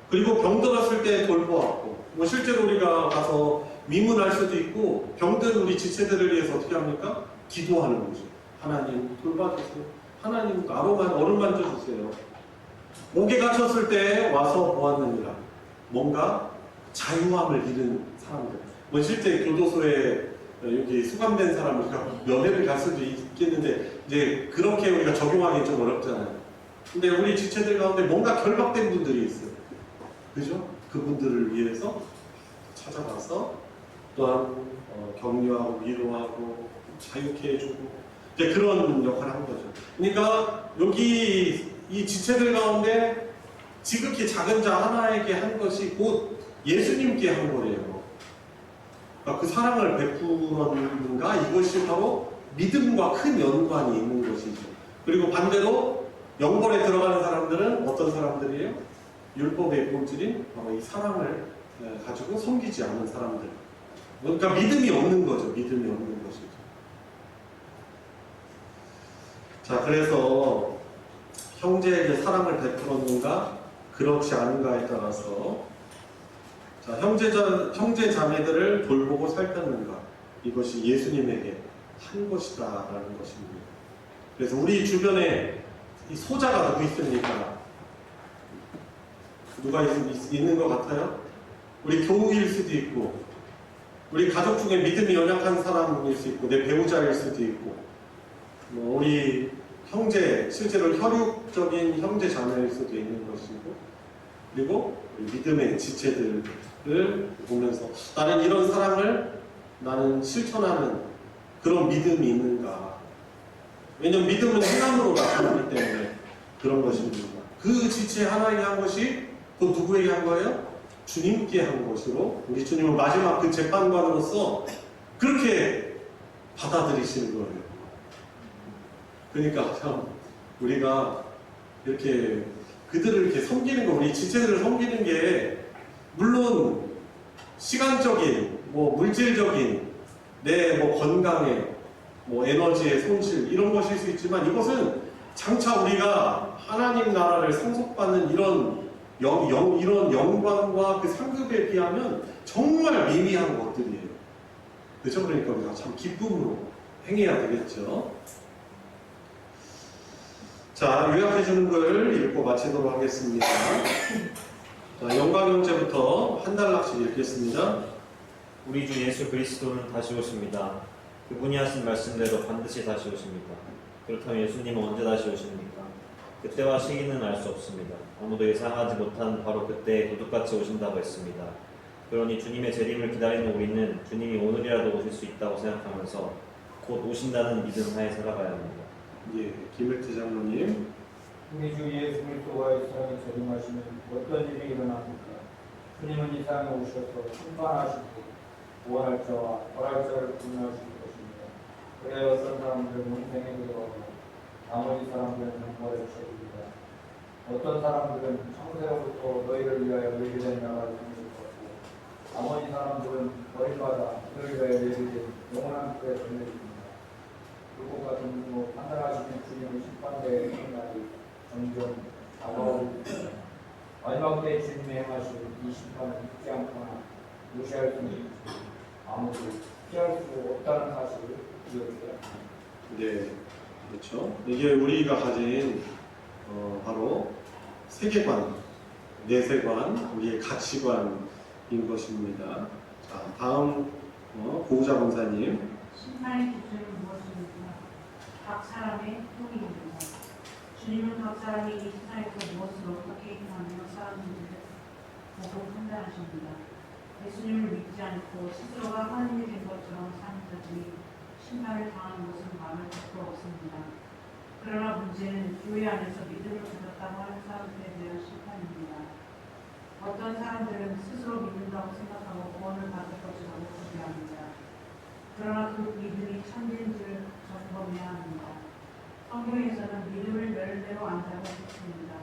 [SPEAKER 1] 그리고 병들었을 때 돌보았고, 뭐 실제로 우리가 가서 위문할 수도 있고, 병든 우리 지체들을 위해서 어떻게 합니까? 기도하는 거죠. 하나님 돌봐주세요. 하나님 얼음 만져주세요. 옥에 갇혔을 때 와서 보았느니라. 뭔가 자유함을 잃은 사람들. 뭐 실제 교도소에 여기 수감된 사람 우리가 면회를 갈 수도 있겠는데 이제 그렇게 우리가 적용하기 좀 어렵잖아요. 근데 우리 지체들 가운데 뭔가 결박된 분들이 있어요. 그죠? 그분들을 위해서 찾아가서 또한 격려하고 위로하고 자유케 해주고 이제 그런 역할을 한 거죠. 그러니까 여기 이 지체들 가운데 지극히 작은 자 하나에게 한 것이 곧 예수님께 한 거예요. 그러니까 그 사랑을 베풀었는가 이것이 바로 믿음과 큰 연관이 있는 것이죠. 그리고 반대로 영벌에 들어가는 사람들은 어떤 사람들이에요? 율법의 본질인 이 사랑을 가지고 섬기지 않는 사람들. 그러니까 믿음이 없는 거죠. 믿음이 없는 것이죠. 자, 그래서 형제에게 사랑을 베풀었는가 그렇지 않은가에 따라서 자, 형제 자매들을 돌보고 살폈는가 이것이 예수님에게 한 것이다라는 것입니다. 그래서 우리 주변에 이 소자가 누구 있습니까? 누가 있는 것 같아요? 우리 교우일 수도 있고 우리 가족 중에 믿음이 연약한 사람일 수 있고 내 배우자일 수도 있고 뭐 우리 형제, 실제로 혈육적인 형제 자매일 수도 있는 것이고 그리고 우리 믿음의 지체들을 보면서 나는 이런 사랑을 나는 실천하는 그런 믿음이 있는가. 왜냐하면 믿음은 행함으로 나타나기 때문에 그런 것입니다. 그 지체 하나에게 한 것이 또 누구에게 한 거예요? 주님께 한 것으로 우리 주님은 마지막 그 재판관으로서 그렇게 받아들이시는 거예요. 그러니까 참 우리가 이렇게 그들을 이렇게 섬기는 거, 우리 지체들을 섬기는 게 물론 시간적인, 뭐 물질적인 내 뭐 건강에 뭐 에너지의 손실 이런 것일 수 있지만 이것은 장차 우리가 하나님 나라를 상속받는 이런 이런 영광과 그 상급에 비하면 정말 미미한 것들이에요. 그렇죠? 그러니까 우리가 참 기쁨으로 행해야 되겠죠. 자, 요약해주는 걸 읽고 마치도록 하겠습니다. 자, 영광형제부터 한 단락씩 읽겠습니다.
[SPEAKER 6] 우리 주 예수 그리스도는 다시 오십니다. 그분이 하신 말씀대로 반드시 다시 오십니다. 그렇다면 예수님은 언제 다시 오십니까? 그때와 시기는 알 수 없습니다. 아무도 예상하지 못한 바로 그때에 도둑같이 오신다고 했습니다. 그러니 주님의 재림을 기다리는 우리는 주님이 오늘이라도 오실 수 있다고 생각하면서 곧 오신다는 믿음 하에 살아가야 합니다.
[SPEAKER 1] 예, 김일태 장로님.
[SPEAKER 7] 우리 주 예수 그리스도가 이 세상에 재림하시면 어떤 일이 일어납니까? 주님은 이 세상에 오셔서 심판하시고 구원할 자와 벌할 자를 분명하실 것입니다. 그래 어떤 사람들은 영생에 들어가고 나머지 사람들은 영벌에 처입니다. 어떤 사람들은 창세로부터 너희를 위하여 예비된 나라를 섬길 것이고 나머지 사람들은 벌받아 그를 위하여 예비된 영원한 불에 던져집니다. 그것 같은 분으로 판단하시는 주님의 심판대의 날이 점점 다가오고 마지막 때 주님이 행하실 이 심판은 잊지 않거나 무시할 수 있지 아무도 피할 수 없다는 사실을 기억해야 합니다.
[SPEAKER 1] 네, 그렇죠. 이게 우리가 가진 바로 세계관, 내세관, 우리의 가치관인 것입니다. 자, 다음 고우자 권사님.
[SPEAKER 8] 심판의 기준은 무엇입니까? 각 사람의 행위입니다. 주님은 각 사람이 이 세상에서 무엇을 어떻게 행하며 사는지를 보고 판단하십니다. 예수님을 믿지 않고 스스로가 하나님이 된 것처럼 사는 자들이 심판을 당하는 것은 말할 것도 없습니다. 그러나 문제는 교회 안에서 믿음을 가졌다고 하는 사람들에 대한 심판입니다. 어떤 사람들은 스스로 믿는다고 생각하고 구원을 받을 것이라고 소개합니다. 그러나 그 믿음이 참된지를 점검해야 합니다. 성경에서는 믿음을 멸대로 안다고 했습니다.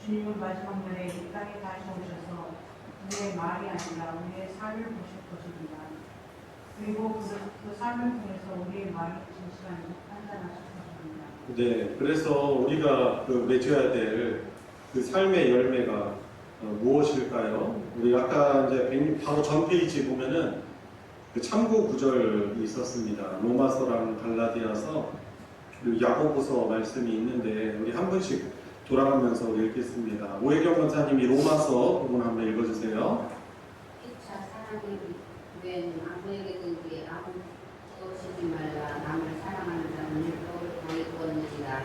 [SPEAKER 8] 주님은 마지막 날에 이 땅에 다시 오셔서 우리의 말이 아니라 우리의 삶을 보실 것입니다. 그리고 그 삶을 통해서 우리의 말이 진실한지 판단하실 것입니다.
[SPEAKER 1] 네, 그래서 우리가 그 맺어야 될 그 삶의 열매가 무엇일까요? 우리 아까 이제 바로 전 페이지 보면은 그 참고 구절이 있었습니다. 로마서랑 갈라디아서 그리고 야고보서 말씀이 있는데 우리 한 분씩 돌아가면서 읽겠습니다. 오혜경 권사님이 로마서 부분 한번 읽어주세요.
[SPEAKER 9] 피차 사랑이 웬 아무에게든지 아무 것이지 말라. 남을 사랑하는 자는 율법을 보이거니라.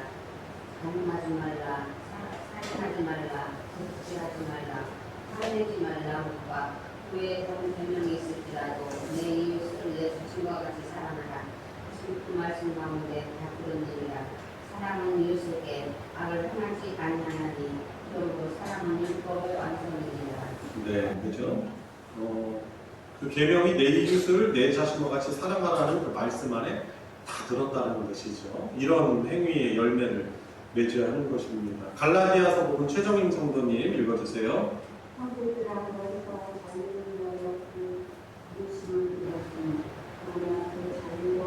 [SPEAKER 9] 강요하지 말라. 살인하지 말라. 도둑질하지 말라. 화내지 말라. 그의 그런 변명이 있을지라도 내 이웃을 내 자신과 같이 사랑하라. 그 말씀 가운데 다 그런 일이라. 사랑은 이웃에게 악을 행하지 아니하나니 그러므로 사랑은 율법의 완성이니라.
[SPEAKER 1] 네, 그죠? 그 계명이 내 이웃을 내 자신과 같이 사랑하라는 그 말씀 안에 다 들었다는 것이죠. 이런 행위의 열매를 맺어야 하는 것입니다. 갈라디아서 부분 최정임 성도님 읽어주세요.
[SPEAKER 9] 한국들아 너희가 자유를 위하여 그 욕심을 잃었으니 그러나 그 자유와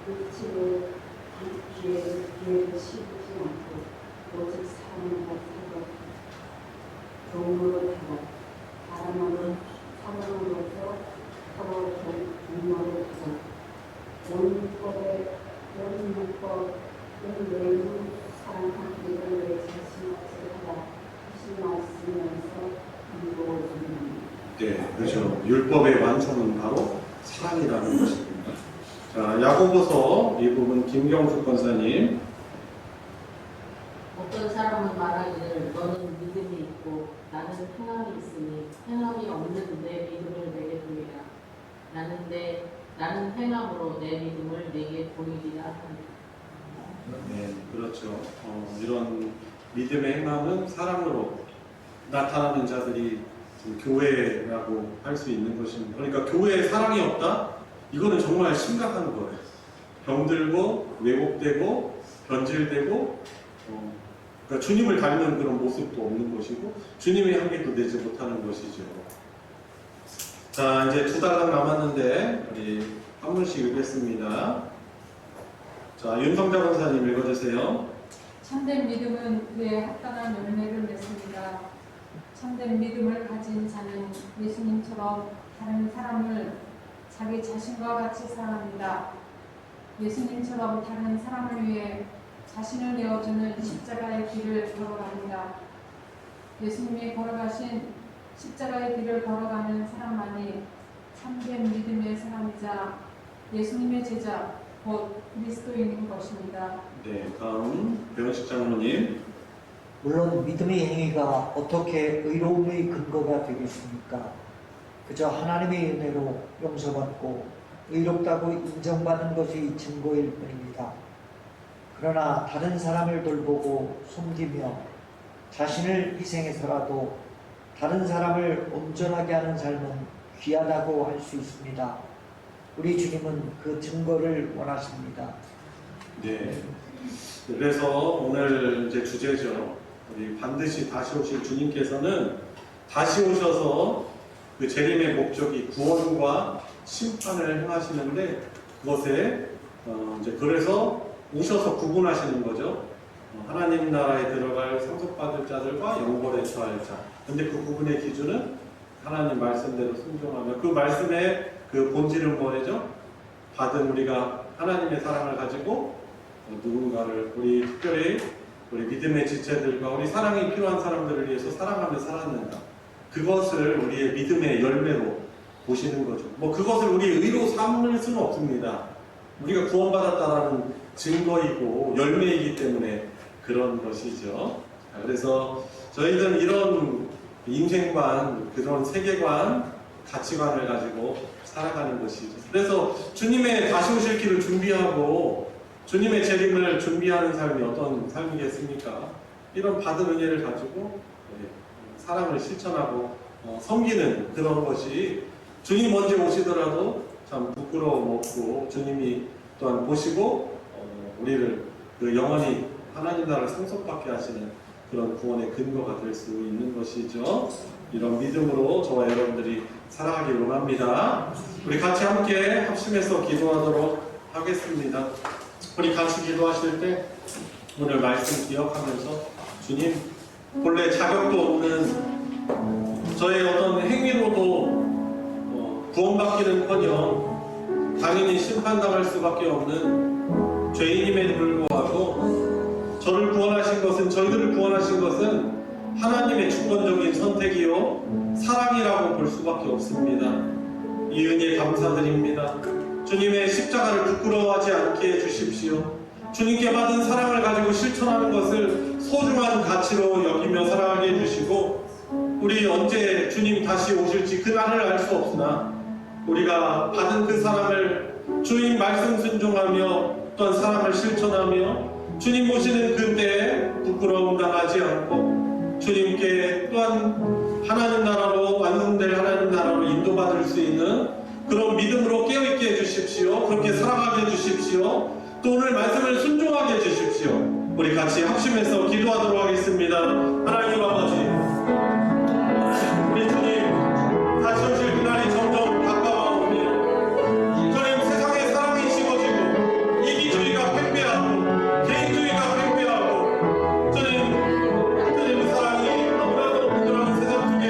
[SPEAKER 9] 육체의 기회를 씌우지 않고 오직 사랑으로 살고 종로를 타고 사랑하는 사랑으로서 서로 종로를 타고 온 율법 외에는 사랑하기를 내 자신같이 하라 하신 말씀에서
[SPEAKER 1] 네, 그렇죠. 율법의 완성은 바로 사랑이라는 것입니다. 자, 야고보서 이 부분 김경숙 권사님.
[SPEAKER 10] 어떤 사람은 말하기를 너는 믿음이 있고 나는 행함이 있으니 행함이 없는 내 믿음을 내게 보이라. 나는 행함으로 내 믿음을 내게 보이리라 하니.
[SPEAKER 1] 네, 그렇죠. 이런 믿음의 행함은 사랑으로 나타나는 자들이 교회라고 할 수 있는 것입니다. 그러니까 교회에 사랑이 없다? 이거는 정말 심각한 거예요. 병들고 왜곡되고 변질되고 그러니까 주님을 닮는 그런 모습도 없는 것이고 주님의 향기도 내지 못하는 것이죠. 자, 이제 2달락 남았는데 우리 한 분씩 읽겠습니다. 자, 윤성자 권사님 읽어주세요.
[SPEAKER 11] 참된 믿음은 그에 합당한 열매를 맺습니다. 참된 믿음을 가진 자는 예수님처럼 다른 사람을 자기 자신과 같이 사랑합니다. 예수님처럼 다른 사람을 위해 자신을 내어주는 십자가의 길을 걸어갑니다. 예수님이 걸어가신 십자가의 길을 걸어가는 사람만이 참된 믿음의 사람이자 예수님의 제자, 곧 그리스도인인 것입니다.
[SPEAKER 1] 네, 다음 배원식 장로님.
[SPEAKER 12] 물론 믿음의 행위가 어떻게 의로움의 근거가 되겠습니까? 그저 하나님의 은혜로 용서받고 의롭다고 인정받는 것이 증거일 뿐입니다. 그러나 다른 사람을 돌보고 섬기며 자신을 희생해서라도 다른 사람을 온전하게 하는 삶은 귀하다고 할 수 있습니다. 우리 주님은 그 증거를 원하십니다.
[SPEAKER 1] 네. 그래서 오늘 이제 주제죠. 우리 반드시 다시 오실 주님께서는 다시 오셔서 그 재림의 목적이 구원과 심판을 행하시는데 그것에 이제 그래서 오셔서 구분하시는 거죠. 하나님 나라에 들어갈 상속받을 자들과 영벌에 처할 자. 근데 그 구분의 기준은 하나님 말씀대로 순종하며 그 말씀의 그 본질은 뭐죠? 받은 우리가 하나님의 사랑을 가지고 누군가를 우리 특별히 우리 믿음의 지체들과 우리 사랑이 필요한 사람들을 위해서 사랑하며 살았는가. 그것을 우리의 믿음의 열매로 보시는 거죠. 뭐 그것을 우리 의로 삼을 수는 없습니다. 우리가 구원받았다라는 증거이고 열매이기 때문에 그런 것이죠. 그래서 저희들은 이런 인생관, 그런 세계관, 가치관을 가지고 살아가는 것이죠. 그래서 주님의 다시 오실 길을 준비하고 주님의 재림을 준비하는 삶이 어떤 삶이겠습니까? 이런 받은 은혜를 가지고 사랑을 실천하고 섬기는 그런 것이 주님 언제 오시더라도 참 부끄러움 없고 주님이 또한 보시고 우리를 그 영원히 하나님 나라를 상속받게 하시는 그런 구원의 근거가 될 수 있는 것이죠. 이런 믿음으로 저와 여러분들이 살아가길 원합니다. 우리 같이 함께 합심해서 기도하도록 하겠습니다. 우리 같이 기도하실 때 오늘 말씀 기억하면서 주님, 본래 자격도 없는 저의 어떤 행위로도 구원받기는커녕 당연히 심판당할 수밖에 없는 죄인임에도 불구하고 저를 구원하신 것은, 저희들을 구원하신 것은 하나님의 주권적인 선택이요 사랑이라고 볼 수밖에 없습니다. 이 은혜 감사드립니다. 주님의 십자가를 부끄러워하지 않게 해주십시오. 주님께 받은 사랑을 가지고 실천하는 것을 소중한 가치로 여기며 살아가게 해주시고, 우리 언제 주님 다시 오실지 그날을 알 수 없으나 우리가 받은 그 사랑을 주님 말씀 순종하며 또한 사랑을 실천하며 주님 오시는 그때에 부끄러움 당하지 않고 주님께 또한 하나님 나라로, 완성될 하나님 나라로 인도받을 수 있는 그런 믿음으로 깨어있게 해주십시오. 그렇게 살아가게 해주십시오. 또 오늘 말씀을 순종하게 해주십시오. 우리 같이 합심해서 기도하도록 하겠습니다. 하나님 아버지, 우리 주님 다시 오실 그날이 점점 가까워오며 주님 세상에 사랑이 식어지고 이기주의가 팽배하고 개인주의가 팽배하고 주님 사랑이 너무나도 부드러운 세상 속에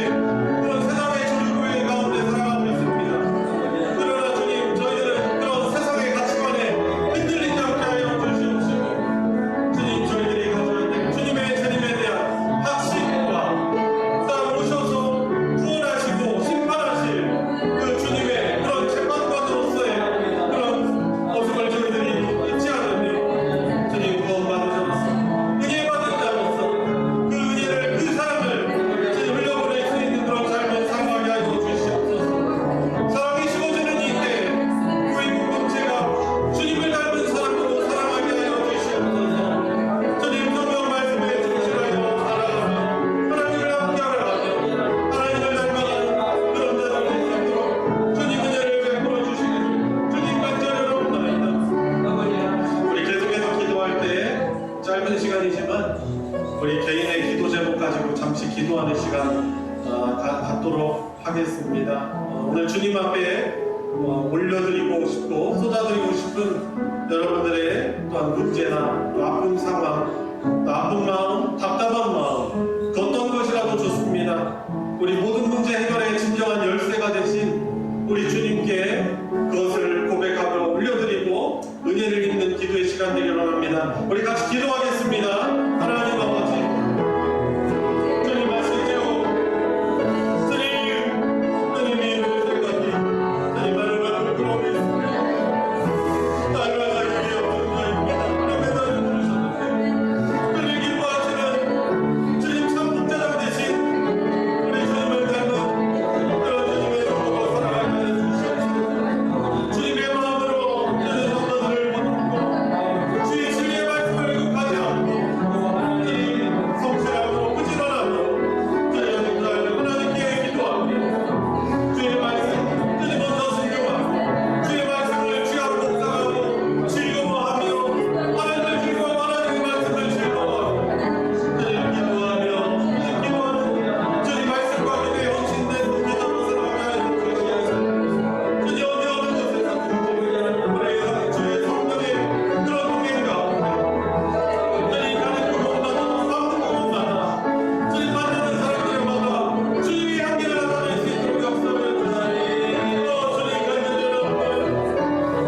[SPEAKER 1] 그런 세상의 조류구의 가운데 살아가고 있습니다. 그러나 주님, 저희들은 그런 세상의 가치관에 흔들리지 않게 하여 주시옵시고 주님, 저희들이 가져야 될 주님의 재림에 대한 확신과 딱 오셔서 구원하시고 심판하실 그 주님의 그런 재판관으로서의 그런 모습을 저희들이 잊지 않으며 주님 구원받으셔서 은혜 받은 자로서 그 은혜를, 그 사랑을 주님 흘려보낼 수 있는 그런 삶을 살아가게 하여 주시옵소서. 사랑이 식어지는 이때 교회 공동체가 주님을 닮은 사람으로 살아가게 하여 주시옵소서. 주님 성경 말씀에 충실하여 살아가며 하나님을 함께하며 하나님을 닮아가는 그런 자들 될 수 있도록 주님 은혜를 베풀어 주시기를 주님 간절히 우리 계속해서 기도할 때 짧은 시간이지만 우리 개인의 기도 제목 가지고 잠시 기도하는 시간 갖도록 하겠습니다. 오늘 주님 앞에 올려드리고 싶고 쏟아드리고 싶은 여러분들의 또한 문제나 또 아픈 상황, 또 아픈 마음, 답답한 마음, 그 어떤 것이라도 좋습니다. 우리 모든 문제 해결의 진정한 열쇠가 되신 우리 주님께 그것을 고백하며 올려드리고 은혜를 입는 기도의 시간 되기를 원합니다. 우리 같이 기도하겠습니다. 하나님 아버지, 주님 말씀 제오 주님이 이름을 생각해 주님 하나님과 부끄러움이 있습니다. 나를 하기 위해 없는 자입니다. 매달려 부르셨는데 주님 기뻐하시는 주님 참 목자장 되신 우리 주님을 닮은 그런 주님의 영광으로 살아가게 해주시옵소서. 주님의 마음으로 주님 성도들을 붙들고 주의 진리의 말씀을 급하지 않고 주님 성실하고 부지런하고 주님 하나님께 기도하고 주의 말씀 주님 먼저 순종하고 주의 말씀을 귀하고 묵상하고 즐거워하며 하나님을 즐거워 하나님의 말씀을 즐거워하고 주님 기도하며 주님 기도하는 주님 말씀과 기도에 헌신된 믿음으로 살아가게 하여 주시옵소서. 주님 어느 곳에서 우리 주의 성령의 그런 동행 가운데 주님 가는 곳마다 싸우는 곳마다 주님 만나는 사람들마다 주님의 향기를 나타낼 수 있도록 역사하여 주시옵소서. 주님 간절히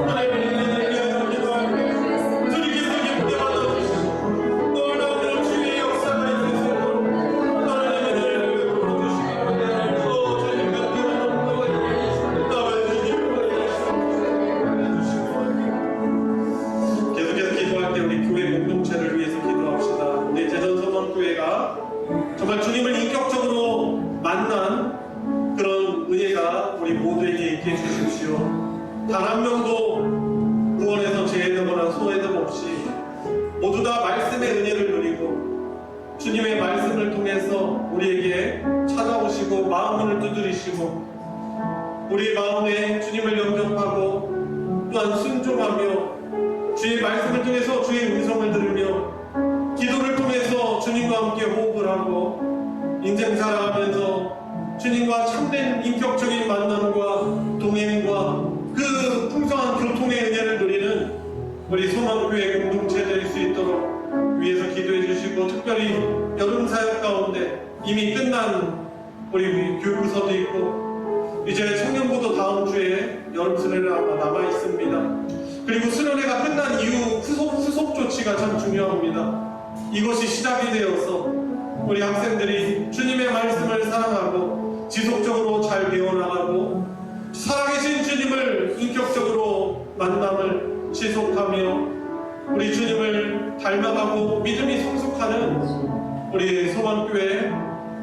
[SPEAKER 1] 하나님의 은혜를 위하여 기도하며 주님께서 기쁘게 받아주시고 놀라운 주의 역사가 있을 수 있도록 하나님의 은혜를 베풀어 주시기 또 주님 계속해서 기도할 때 우리 교회 공동체를 위해서 기도합시다. 우리 제전서원교회가 정말 주님을 인격적으로 만난 그런 은혜가 우리 모두에게 있게 해주십시오. 단 한 명도 구원에서 제외되거나 소외됨 없이 모두 다 말씀의 은혜를 누리고 주님의 말씀을 통해서 우리에게 찾아오시고 마음을 두드리시고 우리 마음에 주님을 영접하고 또한 순종하며 주의 말씀을 통해서 주의 음성을 들으며 기도를 통해서 주님과 함께 호흡을 하고 인생 살아가면서 주님과 참된 인격적인 만남과 동행과 그 풍성한 교통의 은혜를 누리는 우리 소망교회 공동체 될 수 있도록 위에서 기도해 주시고, 특별히 여름 사역 가운데 이미 끝난 우리 교육부서도 있고 이제 청년부도 다음 주에 여름 수련회가 아마 남아 있습니다. 그리고 수련회가 끝난 이후 후속 조치가 참 중요합니다. 이것이 시작이 되어서 우리 학생들이 주님의 말씀을 사랑하고 지속적으로 잘 배워나가고 살아계신 주님을 인격적으로 만남을 지속하며 우리 주님을 닮아가고 믿음이 성숙하는 우리 소망교회,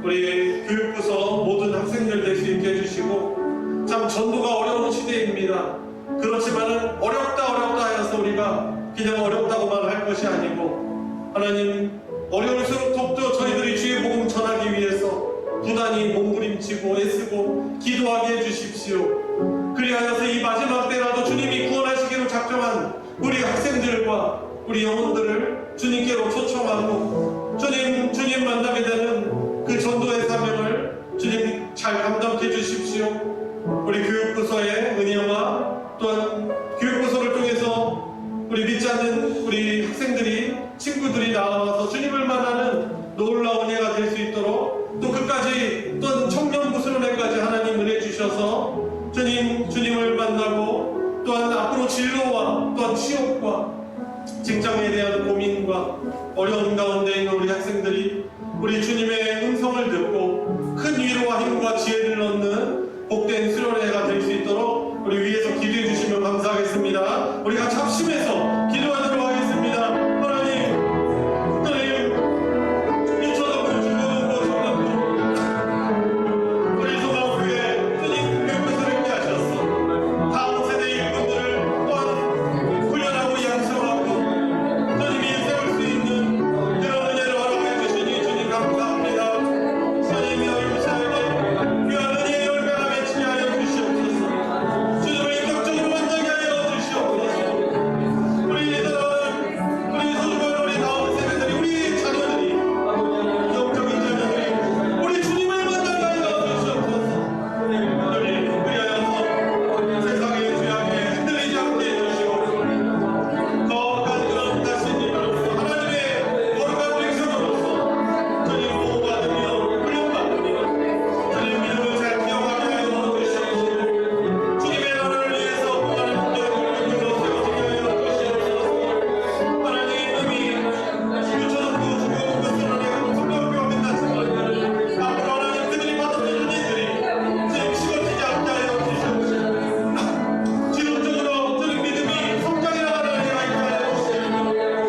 [SPEAKER 1] 우리 교육부서 모든 학생들 될 수 있게 해주시고, 참 전도가 어려운 시대입니다. 그렇지만은 어렵다 해서 우리가 그냥 어렵다고만 할 것이 아니고, 하나님 어려울수록 더욱더 저희들이 주의 복음 전하기 위해서 부단히 몸부림치고 애쓰고 기도하게 해주십시오. 그리하여서 이 마지막 때라도 주님이 구원하시기로 작정한 우리 학생들과 우리 영혼들을 주님께로 초청하고 주님 만나게 되는 그 전도의 사명을 주님 잘 감당해 주십시오. 우리 교육부서의 은혜와 또한 교육부서를 통해서 우리 믿지 않는 우리 학생들이, 친구들이 나와서 주님을 만나는 놀라운 은혜가 될 수 있도록, 또 끝까지 또한 청년부 수련회까지 하나님 은혜 주셔서 주님을 만나고, 또한 앞으로 진로와 또한 취업과 직장에 대한 고민과 어려운 가운데 있는 우리 학생들이 우리 주님의 음성을 듣고 큰 위로와 힘과 지혜를 얻는 복된 수련회가 될 수 있도록 우리 위에서 기도해 주시면 감사하겠습니다. 우리가 합심해서 기도하도록 하겠습니다. 하나님, 미쳐도 죽어도 정답도 우리 소망교회 주님 교육부서를 함께 하셨어. 다음 세대 일꾼들을 또한 훈련하고 양성하고 주님이 세울 수 있는 그런 은혜를 허락해 주시니 주님 감사합니다. 주님이 어려우시게 귀한 은혜의 열매가 맺히게 하여 주시옵소서. 주님을 인격적으로 만나게 하여 주시옵소서. 우리 소중한 우리 다음 세대들이, 우리 자녀들이, 영적인 자녀들이 우리 주님을 만나게 하여 주시옵소서. 그리하여서 세상의 죄악에 흔들리지 않게 해주시옵소서. 거룩한 그런 자신님으로서, 하나님의 거룩한 백성으로서 주님 보호받으며 훈련받으며 주님 믿음을 잘 기억하게 하여 주시옵소서. 주님의 나라를 위해서 하나님 국가를 세우시게 하여 주시옵소서. 하나님 이미 유초등부, 중고등부 수련회가 성경교가 끝났지만 앞으로 하나님 그들이 받았던 은혜들이 주님 식어지지 않게 하여 주시옵소서. 지속적으로 주님 믿음이 성장해 나가는 은혜가 있게 하여 주시옵소서.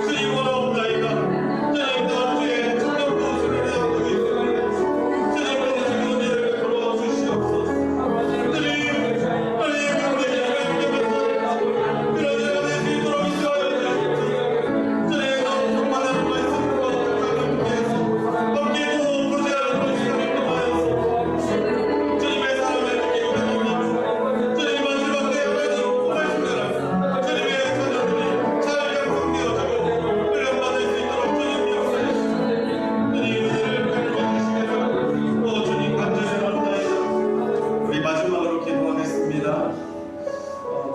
[SPEAKER 1] 주님 원하옵나이다. 주님 다음 주에 청년부 수련회 앞두고 있습니다. 주님 오늘 은혜를 베풀어 주시옵소서. 주님 그런 은혜가 될 수 있도록 인도하여 주시옵소서. 주님 너무 정말하는 말씀과 감사를 통해서 함께도 교제하는 그런 시간을 통하여서 주님의 사랑을 느끼고 배워나고 주님 마지막 때 하나님 말씀대로 주님의 자녀들이 잘 양성되어지고 훈련받을 수 있도록 주님 역사해 주시고 주님 은혜를 베풀어 주시기를 주님 간절히 원하나이다. 우리 마지막으로 기도하겠습니다.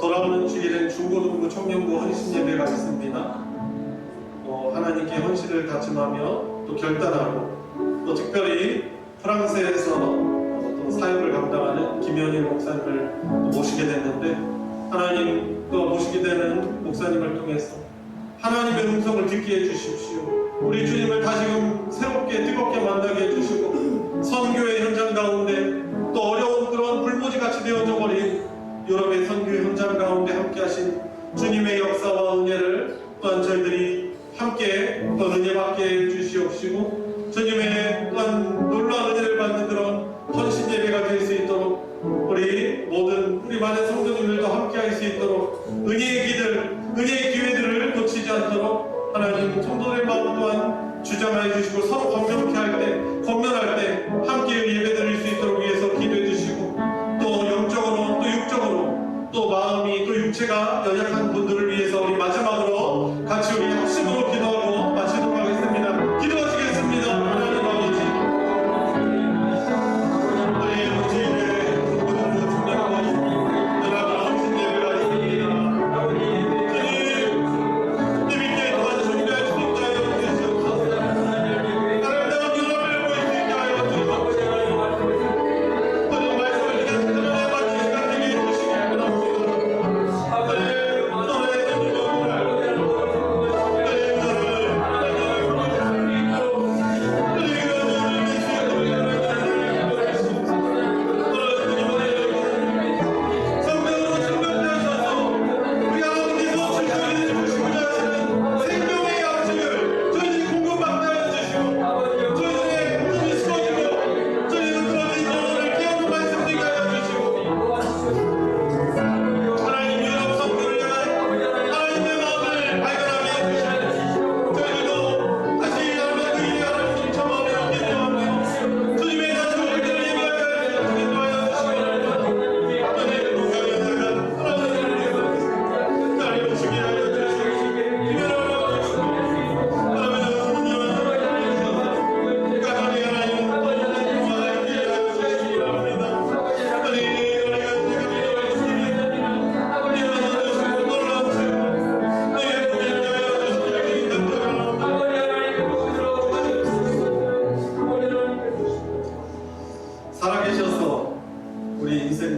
[SPEAKER 1] 돌아오는 주일엔 중고등부 청년부 헌신 예배가 있습니다. 하나님께 헌신을 다짐하며 또 결단하고, 또 특별히 프랑스에서 또 사역을 감당하는 김현일 목사님을 또 모시게 됐는데, 하나님 또 모시게 되는 목사님을 통해서 하나님의 음성을 듣게 해주십시오. 우리 주님을 다시금 새롭게 뜨겁게 만나게 해주시고, 선교의 현장 가운데 또 어려운 그런 불모지같이 되어져 버린 유럽의 선교의 현장 가운데 함께 하신 주님의 역사와 은혜를 또한 저희들이 함께 또 은혜 받게 해주시옵시고, 주님의 또한 놀라운 은혜를 받는 그런 헌신 예배가 될 수 있도록 우리 많은 성도님들도 함께 할 수 있도록 은혜의 기회들을 놓치지 않도록 하나님 성도들의 마음 또한 주장하여 주시고, 서로 권면할 때 함께 예배 드릴 수 있도록 위해서 기도해 주시고, 또 영적으로 또 육적으로 또 마음이 또 육체가 연약한 분들을 위해서 우리 마지막으로 같이 우리 합심으로 기도하고 마치도록 하겠습니다. 기도하시겠습니다. 하나님 아버지, 우리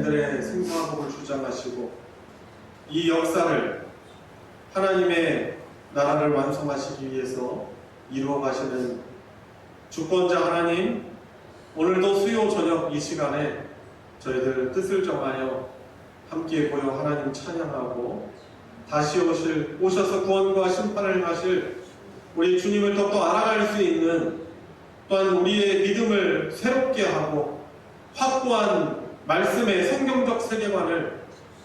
[SPEAKER 1] 자신들의 생사복을 주장하시고 이 역사를 하나님의 나라를 완성하시기 위해서 이루어 가시는 주권자 하나님, 오늘도 수요 저녁 이 시간에 저희들 뜻을 정하여 함께 모여 하나님 찬양하고 다시 오셔서 구원과 심판을 하실 우리 주님을 더욱더 알아갈 수 있는, 또한 우리의 믿음을 새롭게 하고 확고한 말씀의 성경적 세계관을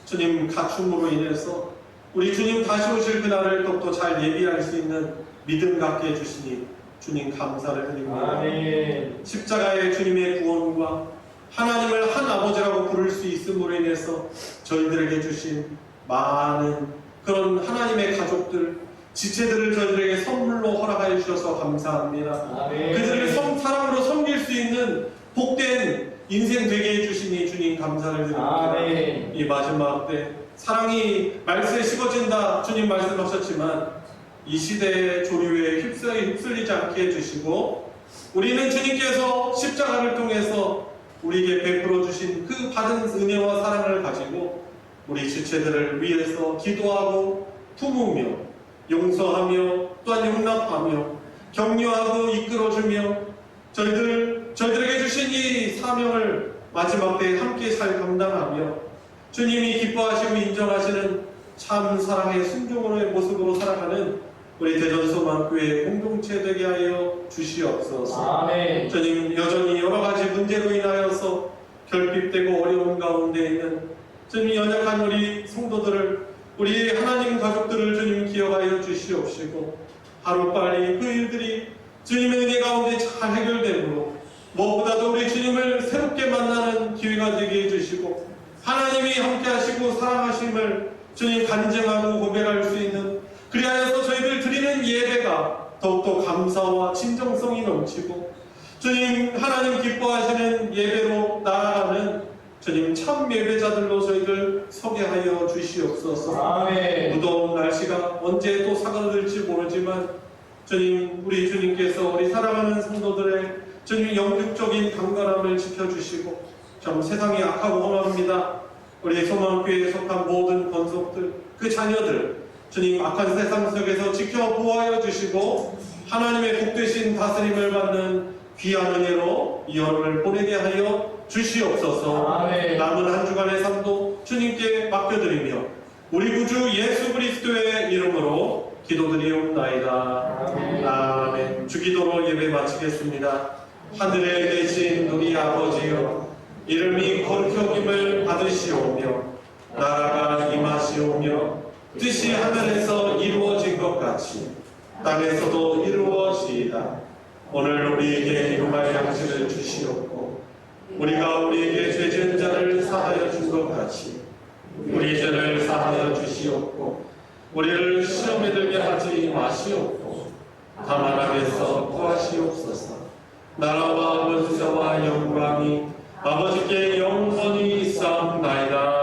[SPEAKER 1] 주님 갖춤으로 인해서 우리 주님 다시 오실 그날을 더욱더 잘 예비할 수 있는 믿음 갖게 해주시니 주님 감사를 드립니다.
[SPEAKER 7] 아멘.
[SPEAKER 1] 십자가의 주님의 구원과 하나님을 한 아버지라고 부를 수 있음으로 인해서 저희들에게 주신 많은 그런 하나님의 가족들, 지체들을 저희들에게 선물로 허락하여 주셔서 감사합니다.
[SPEAKER 7] 아멘.
[SPEAKER 1] 그들을 사랑으로 섬길 수 있는 복된 인생 되게 해주시니 주님 감사를 드립니다.
[SPEAKER 7] 아멘.
[SPEAKER 1] 이 마지막 때 사랑이 말세에 식어진다 주님 말씀하셨지만 이 시대의 조류에 휩쓸리지 않게 해주시고 우리는 주님께서 십자가를 통해서 우리에게 베풀어 주신 그 받은 은혜와 사랑을 가지고 우리 지체들을 위해서 기도하고 품으며 용서하며 또한 용납하며 격려하고 이끌어주며 저희들에게 주신 이 사명을 마지막 때에 함께 잘 감당하며 주님이 기뻐하시고 인정하시는 참 사랑의 순종의 모습으로 살아가는 우리 대전소망교회 공동체 되게 하여 주시옵소서.
[SPEAKER 7] 아멘.
[SPEAKER 1] 주님, 여전히 여러 가지 문제로 인하여서 결핍되고 어려운 가운데 있는 주님 연약한 우리 성도들을, 우리 하나님 가족들을 주님 기억하여 주시옵시고 하루빨리 그 일들이 주님의 은혜 가운데 잘 해결되므로 무엇보다도 우리 주님을 새롭게 만나는 기회가 되게 해주시고 하나님이 함께 하시고 사랑하심을 주님 간증하고 고백할 수 있는, 그리하여서 저희들 드리는 예배가 더욱더 감사와 진정성이 넘치고 주님 하나님 기뻐하시는 예배로 나아가는 주님 참 예배자들로 저희들 서게 하여 주시옵소서.
[SPEAKER 7] 아멘.
[SPEAKER 1] 무더운 날씨가 언제 또 사그라들지 모르지만 주님, 우리 주님께서 우리 사랑하는 성도들의 주님 영육적인 강건함을 지켜주시고 참 세상이 악하고 험합니다. 우리 소망교회에 속한 모든 권속들, 그 자녀들 주님 악한 세상 속에서 지켜 보호하여 주시고 하나님의 복되신 다스림을 받는 귀한 은혜로 이 여름을 보내게 하여 주시옵소서.
[SPEAKER 7] 아멘.
[SPEAKER 1] 남은 한 주간의 삶도 주님께 맡겨드리며 우리 구주 예수 그리스도의 이름으로 기도드리옵나이다. 아멘. 주기도로 예배 마치겠습니다. 하늘에 계신 우리 아버지여, 이름이 거룩히 여김을 받으시오며 나라가 임하시오며 뜻이 하늘에서 이루어진 것 같이 땅에서도 이루어지이다. 오늘 우리에게 일용할 양식을 주시옵고 우리가 우리에게 죄 지은 자를 사하여 준 것 같이 우리 죄를 사하여 주시옵고 우리를 시험에 들게 하지 마시옵고 다만 악에서 구하시옵소서. 나라와 권세와 영광이 아버지께 영원히 있사옵나이다.